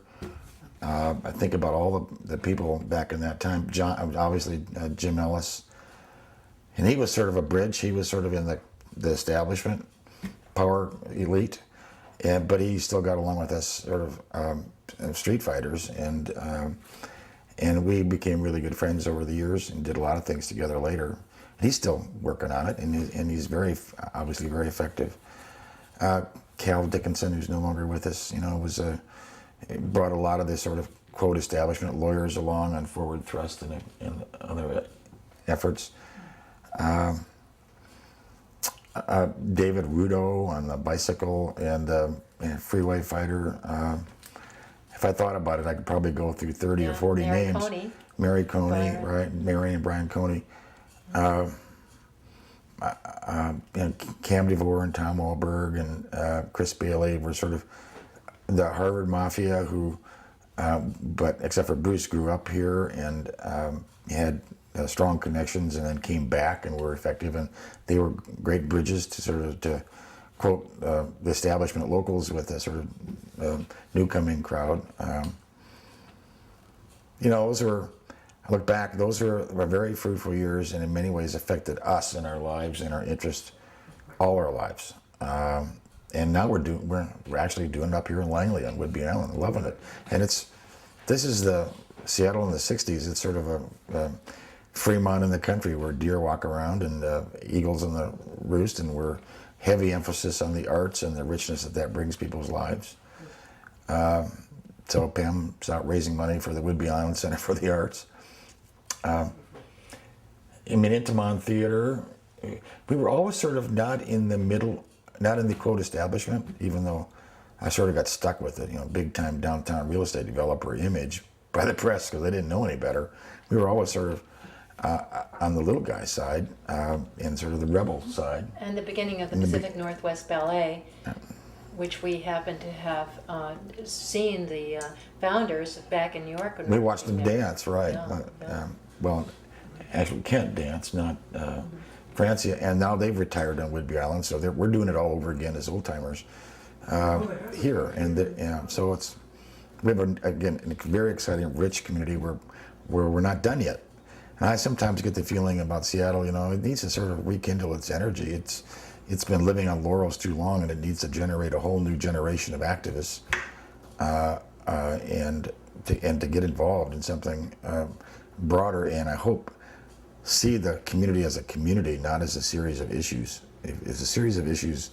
B: I think about all the people back in that time. Obviously Jim Ellis. And he was sort of a bridge. He was sort of in the establishment, power elite, but he still got along with us sort of street fighters, and we became really good friends over the years and did a lot of things together later. He's still working on it, and he's obviously very effective. Cal Dickinson, who's no longer with us, brought a lot of this sort of quote establishment lawyers along on Forward Thrust and other efforts. David Rudo on the bicycle and freeway fighter. If I thought about it, I could probably go through 30 or 40
C: Mary
B: names.
C: Coney.
B: Mary Coney,
C: Brian.
B: right? Mary and Brian Coney. Cam DeVore and Tom Wahlberg and Chris Bailey were sort of the Harvard Mafia who, but except for Bruce, grew up here and had strong connections and then came back and were effective, and they were great bridges to quote the establishment locals with a sort of newcoming crowd. Those were, I look back, those were very fruitful years, and in many ways affected us in our lives and our interests, all our lives. And now we're actually doing it up here in Langley on Whidbey Island, loving it. And this is the Seattle in the '60s. It's sort of a Fremont in the country where deer walk around and eagles in the roost, and we're heavy emphasis on the arts and the richness that brings people's lives. So Pam's out raising money for the Whidbey Island Center for the Arts. Intiman Theater, we were always sort of not in the middle, not in the quote establishment, even though I sort of got stuck with it, big time downtown real estate developer image by the press because they didn't know any better. We were always sort of on the little guy side and sort of the rebel side.
C: And the beginning of the Pacific Northwest Ballet, which we happen to have seen the founders back in New York. When
B: We watched them
C: there.
B: dance, right?
C: Yeah.
B: Well, actually Kent danced, not Francia, and now they've retired on Whidbey Island, so we're doing it all over again as old timers here. And so we have a very exciting, rich community where we're not done yet. And I sometimes get the feeling about Seattle, you know, it needs to sort of rekindle its energy. It's been living on laurels too long, and it needs to generate a whole new generation of activists, and to get involved in something broader. And I hope see the community as a community, not as a series of issues. It's a series of issues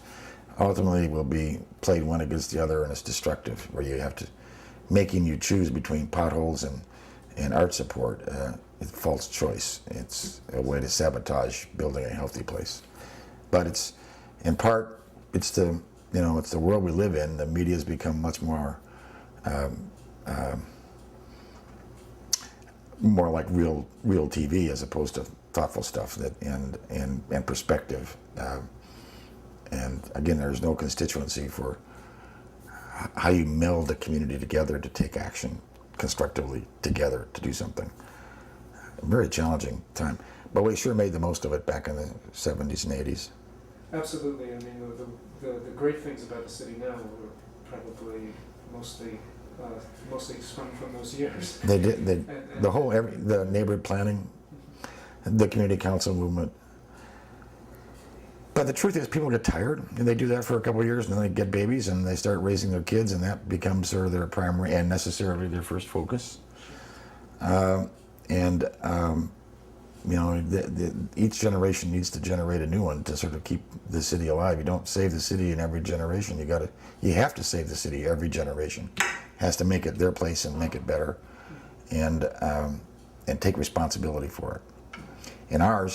B: ultimately will be played one against the other, and it's destructive, where you have to making you choose between potholes and art support. It's a false choice. It's a way to sabotage building a healthy place. But it's in part it's the world we live in. The media has become much more more like real TV as opposed to thoughtful stuff and perspective. And again, there's no constituency for how you meld the community together to take action constructively together to do something. A very challenging time, but we sure made the most of it back in the 70s and 80s.
A: Absolutely. I mean, the great things about the city now were probably mostly sprung from those years.
B: They did. The neighborhood planning, the community council movement. But the truth is, people get tired, and they do that for a couple of years, and then they get babies, and they start raising their kids, and that becomes sort of their primary and necessarily their first focus. Each generation needs to generate a new one to sort of keep the city alive. You don't save the city in every generation. You have to save the city every generation. Has to make it their place and make it better, and take responsibility for it. And our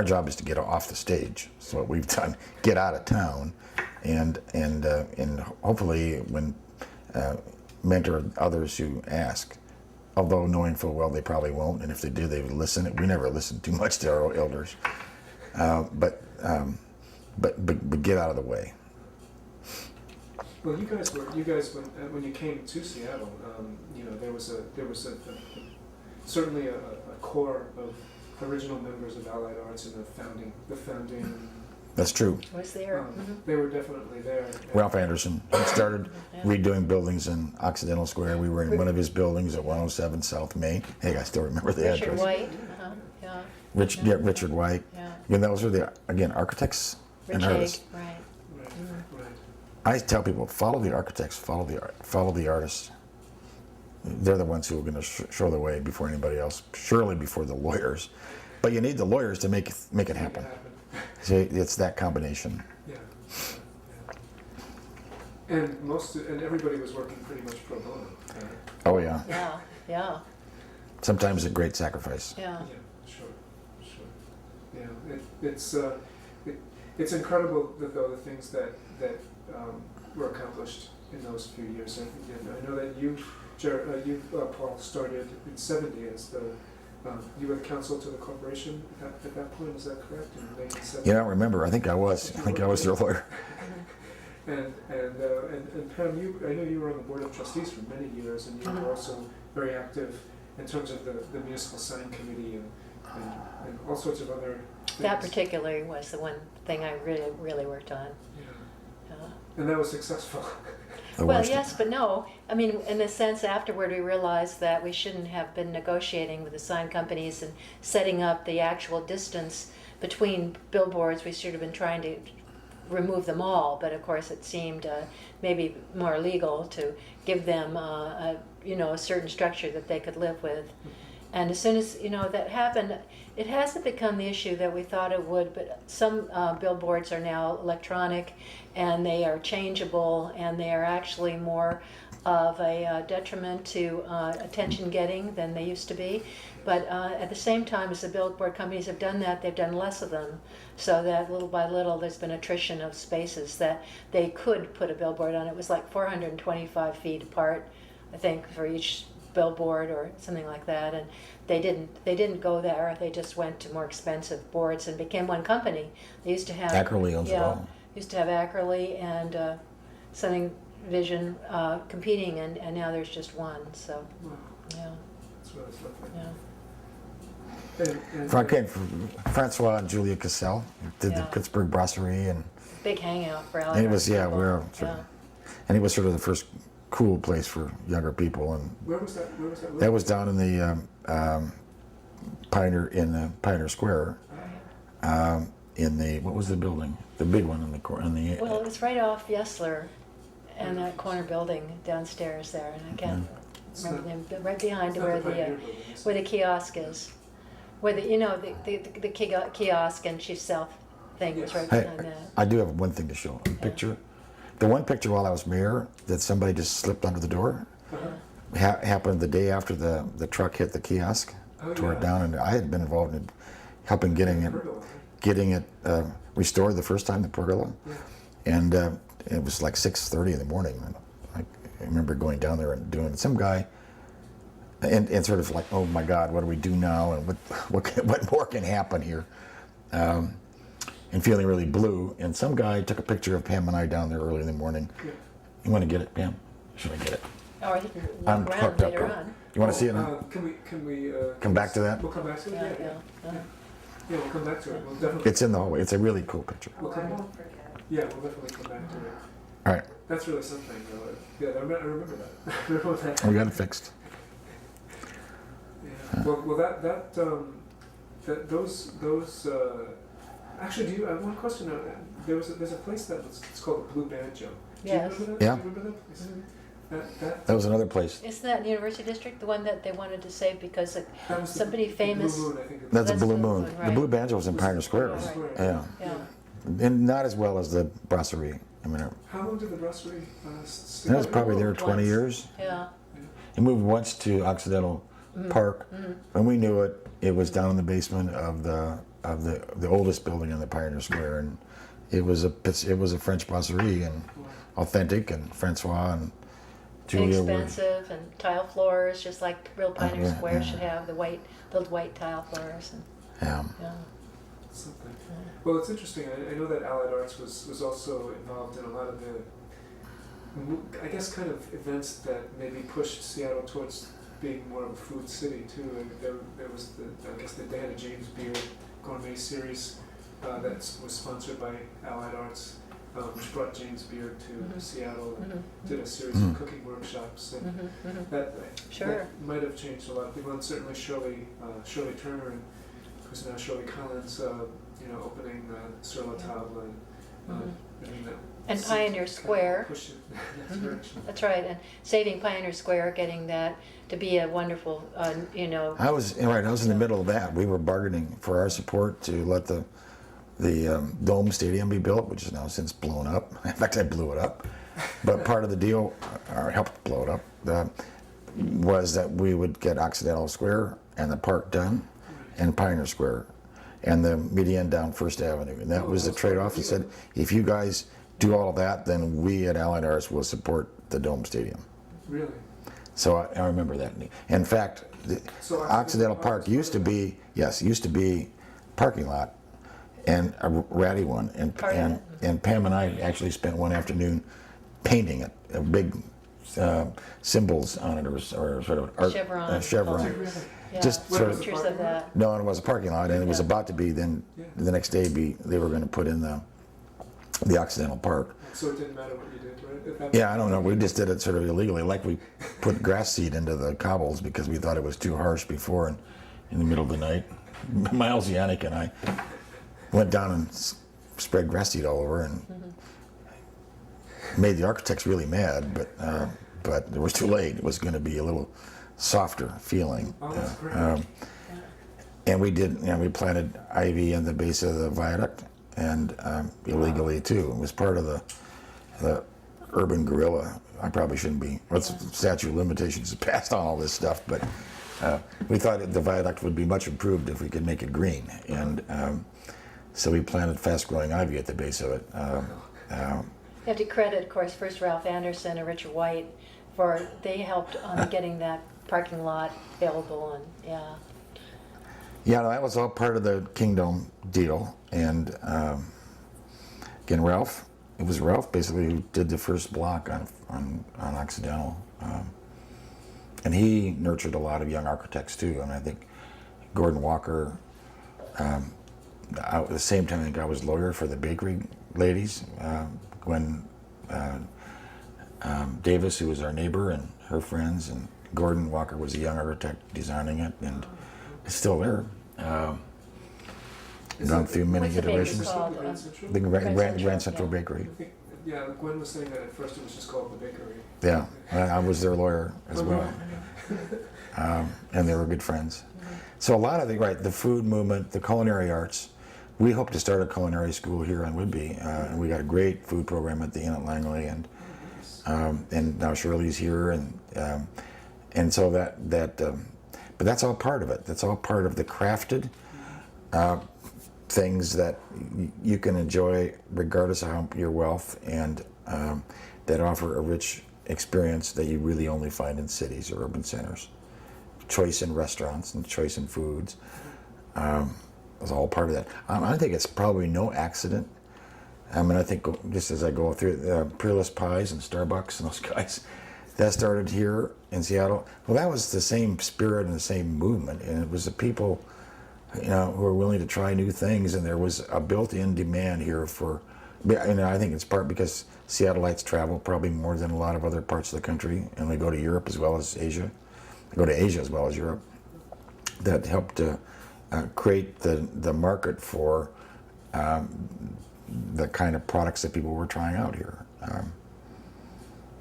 B: job is to get off the stage. So what we've done, get out of town, and hopefully when mentor others who ask. Although knowing full well they probably won't, and if they do, they would listen. We never listen too much to our elders, but get out of the way.
A: Well, you guys when you came to Seattle, there was certainly a core of original members of Allied Arts in the founding.
B: That's true.
C: Was there?
A: They were definitely there.
B: Ralph Anderson started redoing buildings in Occidental Square. We were in one of his buildings at 107 South Main. Hey, I still remember the
C: Richard
B: address.
C: White. Yeah.
B: Richard White.
C: Yeah.
B: And those were architects and artists.
C: Right.
A: Right.
B: I tell people, follow the architects, follow the artists. They're the ones who are going to show the way before anybody else, surely before the lawyers. But you need the lawyers to make it happen. See, it's that combination.
A: Yeah. And everybody was working pretty much pro bono.
B: Oh yeah.
C: Yeah.
B: Sometimes a great sacrifice.
C: Yeah.
A: Yeah. Sure. Yeah. It's incredible though the things that were accomplished in those few years. And I know that you, Paul, started in '70 as you were the counsel to the corporation at that point. Is that correct? In 1970?
B: You don't remember? I think I was their lawyer.
A: And Pam, I know you were on the board of trustees for many years, and you were also very active in terms of the municipal sign committee and all sorts of other things.
C: That particularly was the one thing I really worked on.
A: Yeah. And that was successful.
C: Well, yes, but no. I mean, in a sense, afterward we realized that we shouldn't have been negotiating with the sign companies and setting up the actual distance between billboards. We should have been trying to remove them all, but of course it seemed maybe more legal to give them a certain structure that they could live with. And as soon as that happened, it hasn't become the issue that we thought it would, but some billboards are now electronic and they are changeable, and they are actually more of a detriment to attention getting than they used to be. But at the same time as the billboard companies have done that, they've done less of them, so that little by little there's been attrition of spaces that they could put a billboard on. It was like 425 feet apart, I think, for each billboard or something like that, and they didn't go there. They just went to more expensive boards and became one company. They used to have
B: Ackerley owns it all.
C: Used to have Ackerley and Sunning Vision competing, and now there's just one. So
A: Wow.
C: yeah,
A: That's what it's like.
C: yeah.
B: Francois and Julia Cassell did the
C: Yeah.
B: Pittsburgh Brasserie, and
C: Big hangout for
B: it was
C: people.
B: and it was sort of the first cool place for younger people, and
A: Where was that?
B: that was down in the Pioneer Square, in the, what was the building? The big one in the corner.
C: Well, it was right off Yesler and that corner building downstairs there, and I can't remember the name, but right behind
A: It's not
C: where
A: the Pioneer
C: the
A: Building, is it?
C: where the kiosk is, where the kiosk and Chief Self thing was right
B: Hey,
C: behind that.
B: I do have one thing to show. A picture. The one picture while I was mayor that somebody just slipped under the door happened the day after the truck hit the kiosk,
A: Oh,
B: tore it
A: yeah.
B: down, and I had been involved in helping getting it restored the first time, the pergola.
A: Yeah.
B: And it was like 6:30 in the morning. And I remember going down there and doing it. Some guy, and sort of like, oh my God, what do we do now? And what more can happen here? And feeling really blue. And some guy took a picture of Pam and I down there early in the morning.
A: Yeah.
B: You want to get it, Pam? Should I get it?
C: Or you can
B: I'm
C: walk around
B: hooked up.
C: later on.
B: You want to see it now?
A: Can we
B: Come back to that?
A: We'll come back to it.
C: Yeah,
A: Yeah,
C: yeah.
A: Yeah, we'll come back to it. We'll definitely.
B: It's in the hallway. It's a really cool picture.
A: We'll
D: Oh,
A: come
D: I
A: back.
D: won't forget.
A: Yeah, we'll definitely come back to it.
B: All right,
A: That's really something, though. Yeah, I remember that. I remember that.
B: we got it fixed.
A: Yeah. Well, those. Actually, do you? I have one question. There's a place it's called the Blue Banjo. Do you
C: Yes.
A: remember that?
B: Yeah.
A: Do you remember that place?
B: That was another place.
C: Isn't that in the University District, the one that they wanted to save because
A: That was
C: somebody
A: the
C: famous?
A: Blue Moon, I think.
B: That's a
C: That's
B: Blue
C: the
B: Moon.
C: one,
B: The
C: right.
B: Blue Banjo was in Pioneer Square.
C: Right.
B: Yeah,
C: Yeah.
B: and not as well as the brasserie. I mean,
A: How long did the brasserie stay?
B: that was probably there
C: moved
B: 20
C: once.
B: years.
C: Yeah.
B: It moved once to Occidental Park. When we knew it, it was down in the basement of the oldest building in the Pioneer Square, and it was a French brasserie and authentic, and Francois and Julia were.
C: Inexpensive and tile floors, just like real Pioneer
B: yeah,
C: Square
B: yeah.
C: should have, the white tile floors. And,
B: Yeah.
C: yeah.
A: Something. Well, it's interesting. I know that Allied Arts was also involved in a lot of the, I guess, kind of events that maybe pushed Seattle towards being more of a food city too. And there was they had a James Beard gourmet series that was sponsored by Allied Arts, which brought James Beard to Seattle and did a series of cooking workshops. And that
C: Sure.
A: might have changed a lot of people, and certainly Shirley Turner, and who's now Shirley Collins, opening Sur La Table,
C: And Pioneer Square.
A: Push it in that direction.
C: That's right, and saving Pioneer Square, getting that to be a wonderful,
B: I was in the middle of that. We were bargaining for our support to let the Dome Stadium be built, which is now since blown up. In fact, I blew it up. But part of the deal, or helped blow it up, was that we would get Occidental Square and the park done, and Pioneer Square, and the median down First Avenue. And that was the trade-off. He said, if you guys do all of that, then we at Allied Arts will support the Dome Stadium.
A: Really?
B: So I remember that. In fact,
A: So
B: Occidental Park used to be parking lot, and a ratty one. And
C: Part of it.
B: and Pam and I actually spent one afternoon painting it, big symbols on it, or sort of art,
C: Chevron.
B: chevron.
C: yeah,
B: Just
A: What
B: sort
A: was
B: of.
A: the
C: pictures of that.
B: No, and it was a parking lot, and it was
C: Yeah.
B: about to be then.
A: Yeah.
B: The next day, they were going to put in the Occidental Park.
A: So it didn't matter what you did, right? At that
B: Yeah, I don't know. We just did it sort of illegally, like we put grass seed into the cobbles because we thought it was too harsh before, and in the middle of the night, Miles Yannick and I went down and spread grass seed all over and made the architects really mad, but it was too late. It was going to be a little softer feeling.
A: Oh, that's great.
B: And we did, we planted ivy in the base of the viaduct, and illegally too. It was part of the urban guerrilla. I probably shouldn't be. What's statute of limitations has passed on all this stuff, but we thought the viaduct would be much improved if we could make it green, and so we planted fast-growing ivy at the base of it.
C: You have to credit, of course, first Ralph Anderson and Richard White they helped on getting that parking lot available, and yeah.
B: Yeah, no, that was all part of the Kingdom deal, and again, it was Ralph basically who did the first block on Occidental, and he nurtured a lot of young architects too. And I think Gordon Walker. At the same time, I think I was lawyer for the bakery ladies. Gwen Davis, who was our neighbor, and her friends, and Gordon Walker was a young architect designing it, and It's still there.
A: Is
B: Gone
A: it-
B: through many
C: What's the bakery
B: iterations.
C: called?
A: Grand Central?
B: The Grand
C: Central,
B: Central
C: yeah.
B: Bakery.
A: I think, yeah, Gwen was saying that at first it was just called the bakery.
B: Yeah, I was their lawyer as well. And they were good friends. So a lot of the food movement, the culinary arts. We hope to start a culinary school here in Whidbey, and we got a great food program at the Inn at Langley, and now Shirley's here, and so but that's all part of it. That's all part of the crafted things that you can enjoy regardless of your wealth, and that offer a rich experience that you really only find in cities or urban centers. Choice in restaurants and choice in foods is all part of that. I think it's probably no accident. I mean, I think just as I go through Peerless Pies and Starbucks and those guys, that started here in Seattle. Well, that was the same spirit and the same movement, and it was the people, who were willing to try new things, and there was a built-in demand here for. I think it's part because Seattleites travel probably more than a lot of other parts of the country, and they go to Europe as well as Asia. They go to Asia as well as Europe. That helped to create the market for the kind of products that people were trying out here.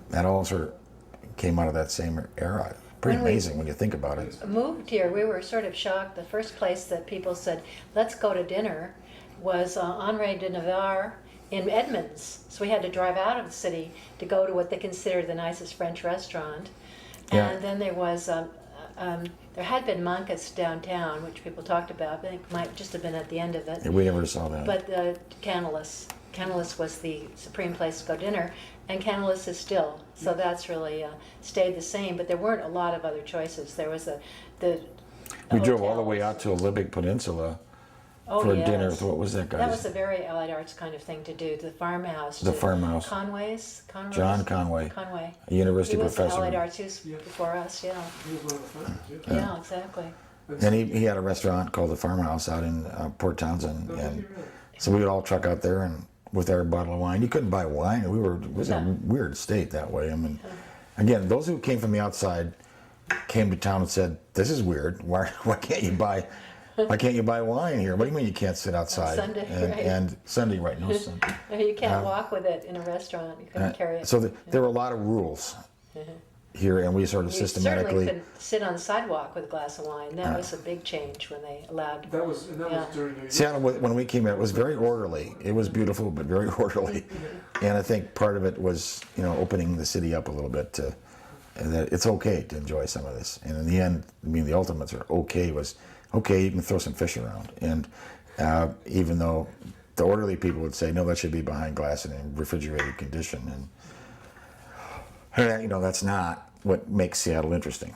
B: That all sort of came out of that same era. Pretty
C: When we-
B: amazing when you think about it.
C: Moved here, we were sort of shocked. The first place that people said, let's go to dinner, was Henri de Navarre in Edmonds. So we had to drive out of the city to go to what they considered the nicest French restaurant.
B: Yeah.
C: And then there was, there had been Mankas downtown, which people talked about. I think might just have been at the end of it.
B: We never saw that.
C: But Canalus was the supreme place to go dinner, and Canalus is still. So that's really stayed the same. But there weren't a lot of other choices. There was
B: We drove all the
C: hotels.
B: way out to Olympic Peninsula
C: Oh,
B: for
C: yes.
B: dinner. What was that, guys?
C: That was a very allied arts kind of thing to do. The farmhouse.
B: The
C: to
B: farmhouse.
C: Conway's.
B: John Conway,
C: Conway.
B: a university
C: He was
B: professor.
C: allied arts. He was
A: Yeah.
C: before us. Yeah.
A: He was one of the founders, yeah.
C: Yeah. Exactly.
B: And he had a restaurant called the Farmhouse out in Port Townsend,
A: Oh, did
B: and
A: he really?
B: so we would all truck out there and with our bottle of wine. You couldn't buy wine. It was a weird state that way. I mean, again, those who came from the outside came to town and said, "This is weird. Why can't you buy? Why can't you buy wine here? What do you mean you can't sit outside?"
C: Sunday,
B: and,
C: right.
B: and Sunday, right? No Sunday.
C: You can't walk with it in a restaurant. You couldn't carry it.
B: So there were a lot of rules here, and we sort of
C: You
B: systematically.
C: certainly couldn't sit on the sidewalk with a glass of wine. That was a big change when they allowed.
A: That was
C: Yeah.
A: during your
B: Seattle, when we came in, it was very orderly. It was beautiful, but very orderly. And I think part of it was, opening the city up a little bit to that it's okay to enjoy some of this. And in the end, I mean, the ultimates are okay was, okay, you can throw some fish around. And even though the orderly people would say, no, that should be behind glass and in refrigerated condition. And, that's not what makes Seattle interesting.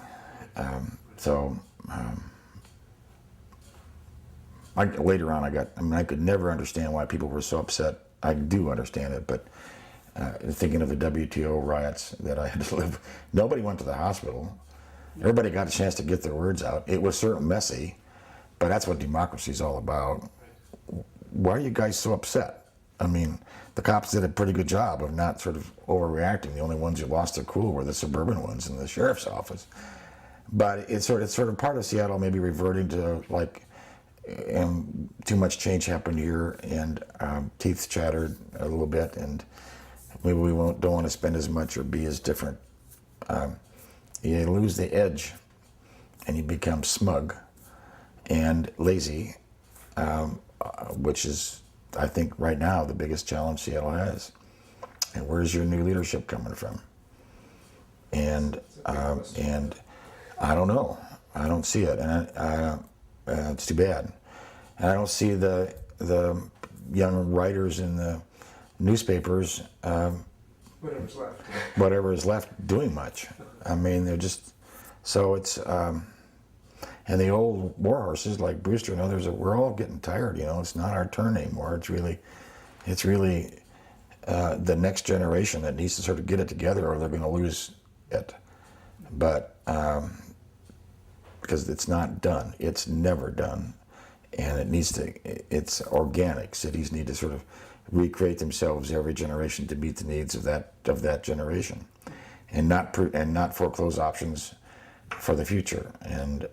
B: Later on, I could never understand why people were so upset. I do understand it, but thinking of the WTO riots that I had to live, nobody went to the hospital. Everybody got a chance to get their words out. It was certainly messy, but that's what democracy is all about. Why are you guys so upset? I mean, the cops did a pretty good job of not sort of overreacting. The only ones who lost their cool were the suburban ones in the sheriff's office. But it's sort of part of Seattle maybe reverting to too much change happened here, and teeth chattered a little bit, and maybe we don't want to spend as much or be as different. You lose the edge, and you become smug and lazy, which is, I think, right now the biggest challenge Seattle has. And where's your new leadership coming from? And I don't know. I don't see it, and it's too bad. And I don't see the young writers in the newspapers,
A: whatever's left.
B: whatever is left, doing much. I mean, they're just so it's. And the old war horses like Brewster and others, we're all getting tired. It's not our turn anymore. It's really the next generation that needs to sort of get it together, or they're going to lose it. But because it's not done, it's never done, and it's organic. Cities need to sort of recreate themselves every generation to meet the needs of that generation, and not foreclose options for the future. And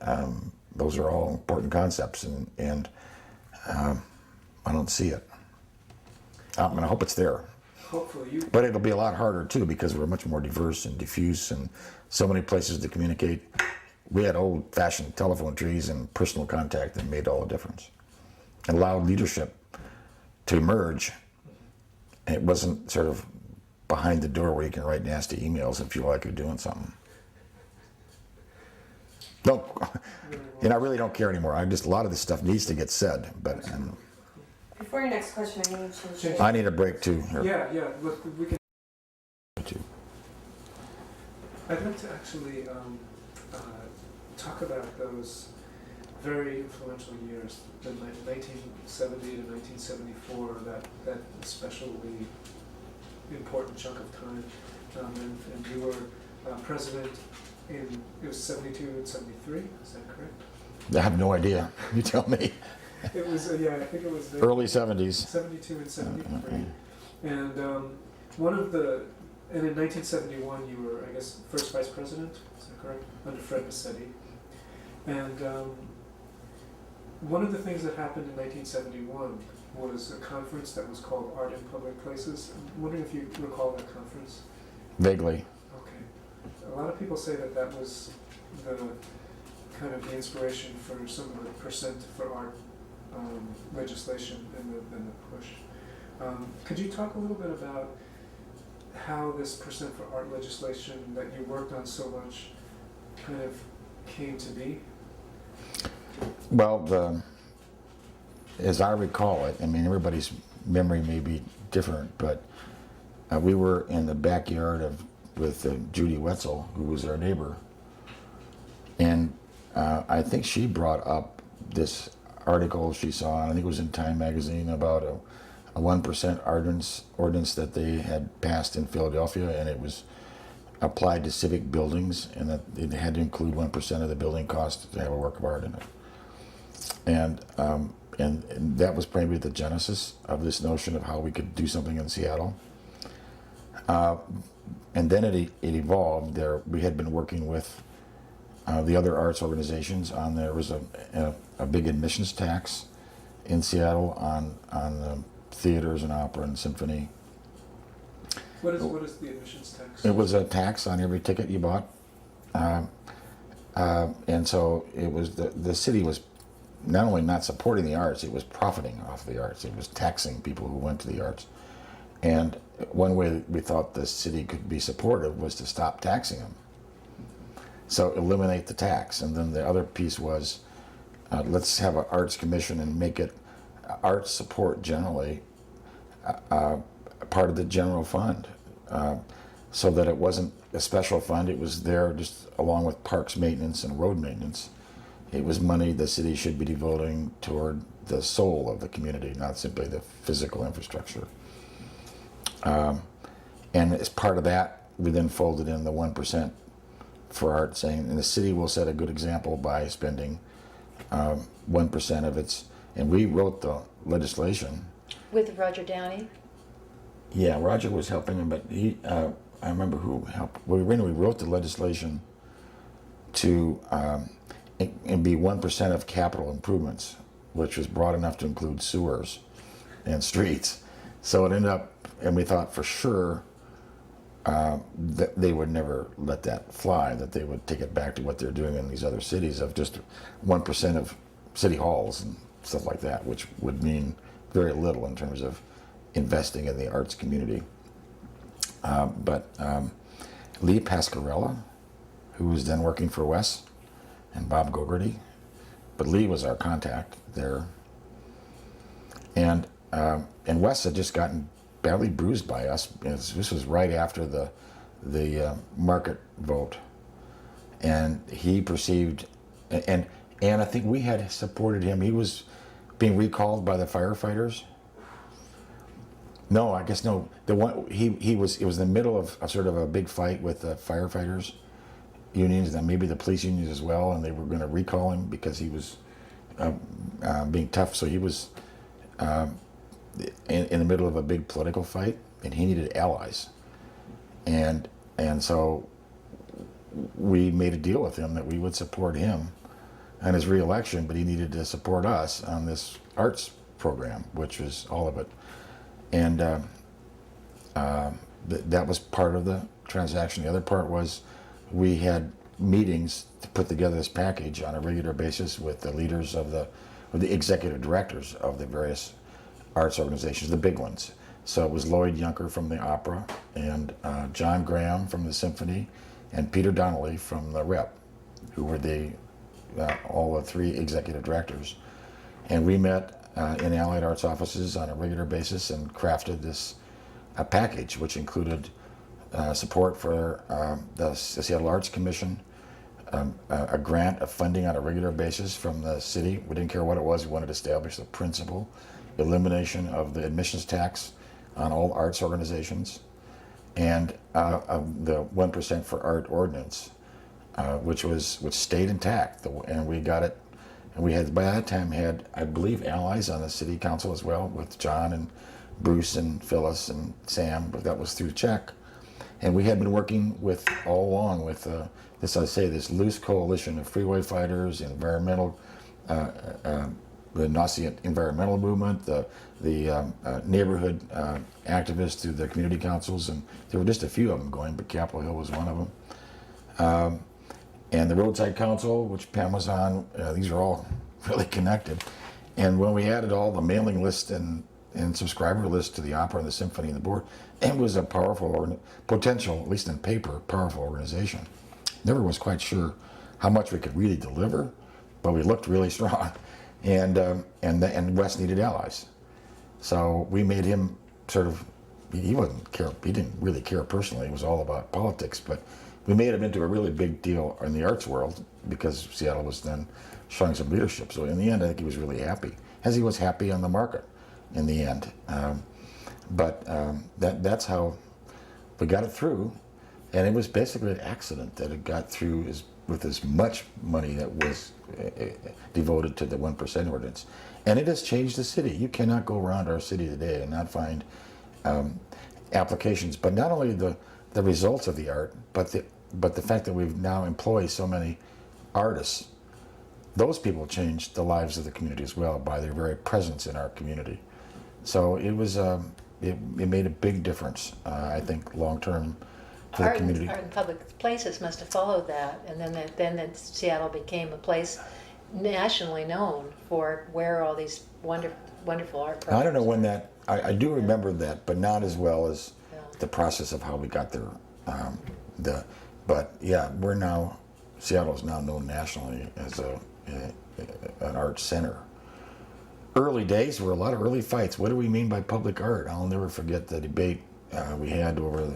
B: Those are all important concepts, and I don't see it. I hope it's there.
A: Hopefully you.
B: But it'll be a lot harder too, because we're much more diverse and diffuse and so many places to communicate. We had old-fashioned telephone trees and personal contact that made all the difference. It allowed leadership to emerge. And it wasn't sort of behind the door where you can write nasty emails and feel like you're doing something. No, I really don't care anymore. A lot of this stuff needs to get said, but
D: Before your next question, I need to change shape.
B: I need a break too.
A: Yeah, look, we can.
B: Too.
A: I'd like to actually talk about those very influential years, the 1970 to 1974, that especially important chunk of time. And you were president in, it was 72 and 73, is that correct?
B: I have no idea. You tell me.
A: It was, yeah, I think it was
B: Early 70s.
A: 72 and 73. And and in 1971 you were, I guess, first vice president, is that correct? Under Fred Massetti. And one of the things that happened in 1971 was a conference that was called Art in Public Places. I'm wondering if you recall that conference?
B: Vaguely.
A: Okay. A lot of people say that that was the kind of the inspiration for some of the Percent for Art legislation and the push. Could you talk a little bit about how this Percent for Art legislation that you worked on so much kind of came to be?
B: Well, as I recall it, I mean, everybody's memory may be different, but we were in the backyard with Judy Wetzel, who was our neighbor, and I think she brought up this article she saw, I think it was in Time magazine, about a 1% ordinance that they had passed in Philadelphia, and it was applied to civic buildings, and that they had to include 1% of the building cost to have a work of art in it. And that was probably the genesis of this notion of how we could do something in Seattle. And then it evolved. We had been working with the other arts organizations on, there was a big admissions tax in Seattle on theaters and opera and symphony.
A: What is the admissions tax?
B: It was a tax on every ticket you bought. And so it was the city was not only not supporting the arts, it was profiting off the arts. It was taxing people who went to the arts. And one way we thought the city could be supportive was to stop taxing them. So eliminate the tax. And then the other piece was, let's have an arts commission and make it arts support generally part of the general fund, so that it wasn't a special fund. It was there just along with parks maintenance and road maintenance. It was money the city should be devoting toward the soul of the community, not simply the physical infrastructure. And as part of that, we then folded in the 1% for art, saying, and the city will set a good example by spending 1% of its, and we wrote the legislation.
C: With Roger Downey?
B: Yeah, Roger was helping him, but I remember who helped. We wrote the legislation to and be 1% of capital improvements, which was broad enough to include sewers and streets. So it ended up, and we thought for sure that they would never let that fly, that they would take it back to what they're doing in these other cities of just 1% of city halls and stuff like that, which would mean very little in terms of investing in the arts community. But Lee Pascarella, who was then working for Wes, and Bob Gogarty, but Lee was our contact there. And Wes had just gotten badly bruised by us. This was right after the market vote, and he perceived, and I think we had supported him. He was being recalled by the firefighters. No, I guess no. The one it was in the middle of a sort of a big fight with the firefighters unions and maybe the police unions as well, and they were going to recall him because he was being tough. So he was in the middle of a big political fight, and he needed allies, and so we made a deal with him that we would support him on his reelection, but he needed to support us on this arts program, which was all of it. And that was part of the transaction. The other part was we had meetings to put together this package on a regular basis with the leaders of the executive directors of the various arts organizations, the big ones. So it was Lloyd Yunker from the opera, and John Graham from the symphony, and Peter Donnelly from the Rep, who were all the three executive directors. And we met in Allied Arts offices on a regular basis and crafted this package, which included support for the Seattle Arts Commission, a grant of funding on a regular basis from the city. We didn't care what it was. We wanted to establish the principle, elimination of the admissions tax on all arts organizations, and the 1% for art ordinance, which stayed intact, and we got it. And we had, by that time, had, I believe, allies on the city council as well, with John and Bruce and Phyllis and Sam, but that was through Czech. And we had been working with, all along with this loose coalition of freeway fighters, environmental, the Nazi environmental movement, the neighborhood activists through the community councils, and there were just a few of them going, but Capitol Hill was one of them. And the roadside council, which Pam was on, these are all really connected. And when we added all the mailing list and subscriber list to the opera and the symphony and the board, it was a powerful, potential, at least in paper, powerful organization. Never was quite sure how much we could really deliver, but we looked really strong. And Wes needed allies. So we made him sort of, he didn't really care personally, it was all about politics, but we made him into a really big deal in the arts world because Seattle was then showing some leadership. So in the end, I think he was really happy, as he was happy on the market in the end. That's how we got it through. And it was basically an accident that it got through with as much money that was devoted to the 1% ordinance. And it has changed the city. You cannot go around our city today and not find applications, but not only the results of the art, but the fact that we've now employed so many artists. Those people changed the lives of the community as well by their very presence in our community. So it was it made a big difference, I think, long term for the community.
C: Art in public places must have followed that, and then Seattle became a place nationally known for where all these wonderful art programs.
B: I don't know when that. I do remember that, but not as well as the process of how we got there. But yeah, Seattle is now known nationally as an art center. Early days were a lot of early fights. What do we mean by public art? I'll never forget the debate we had over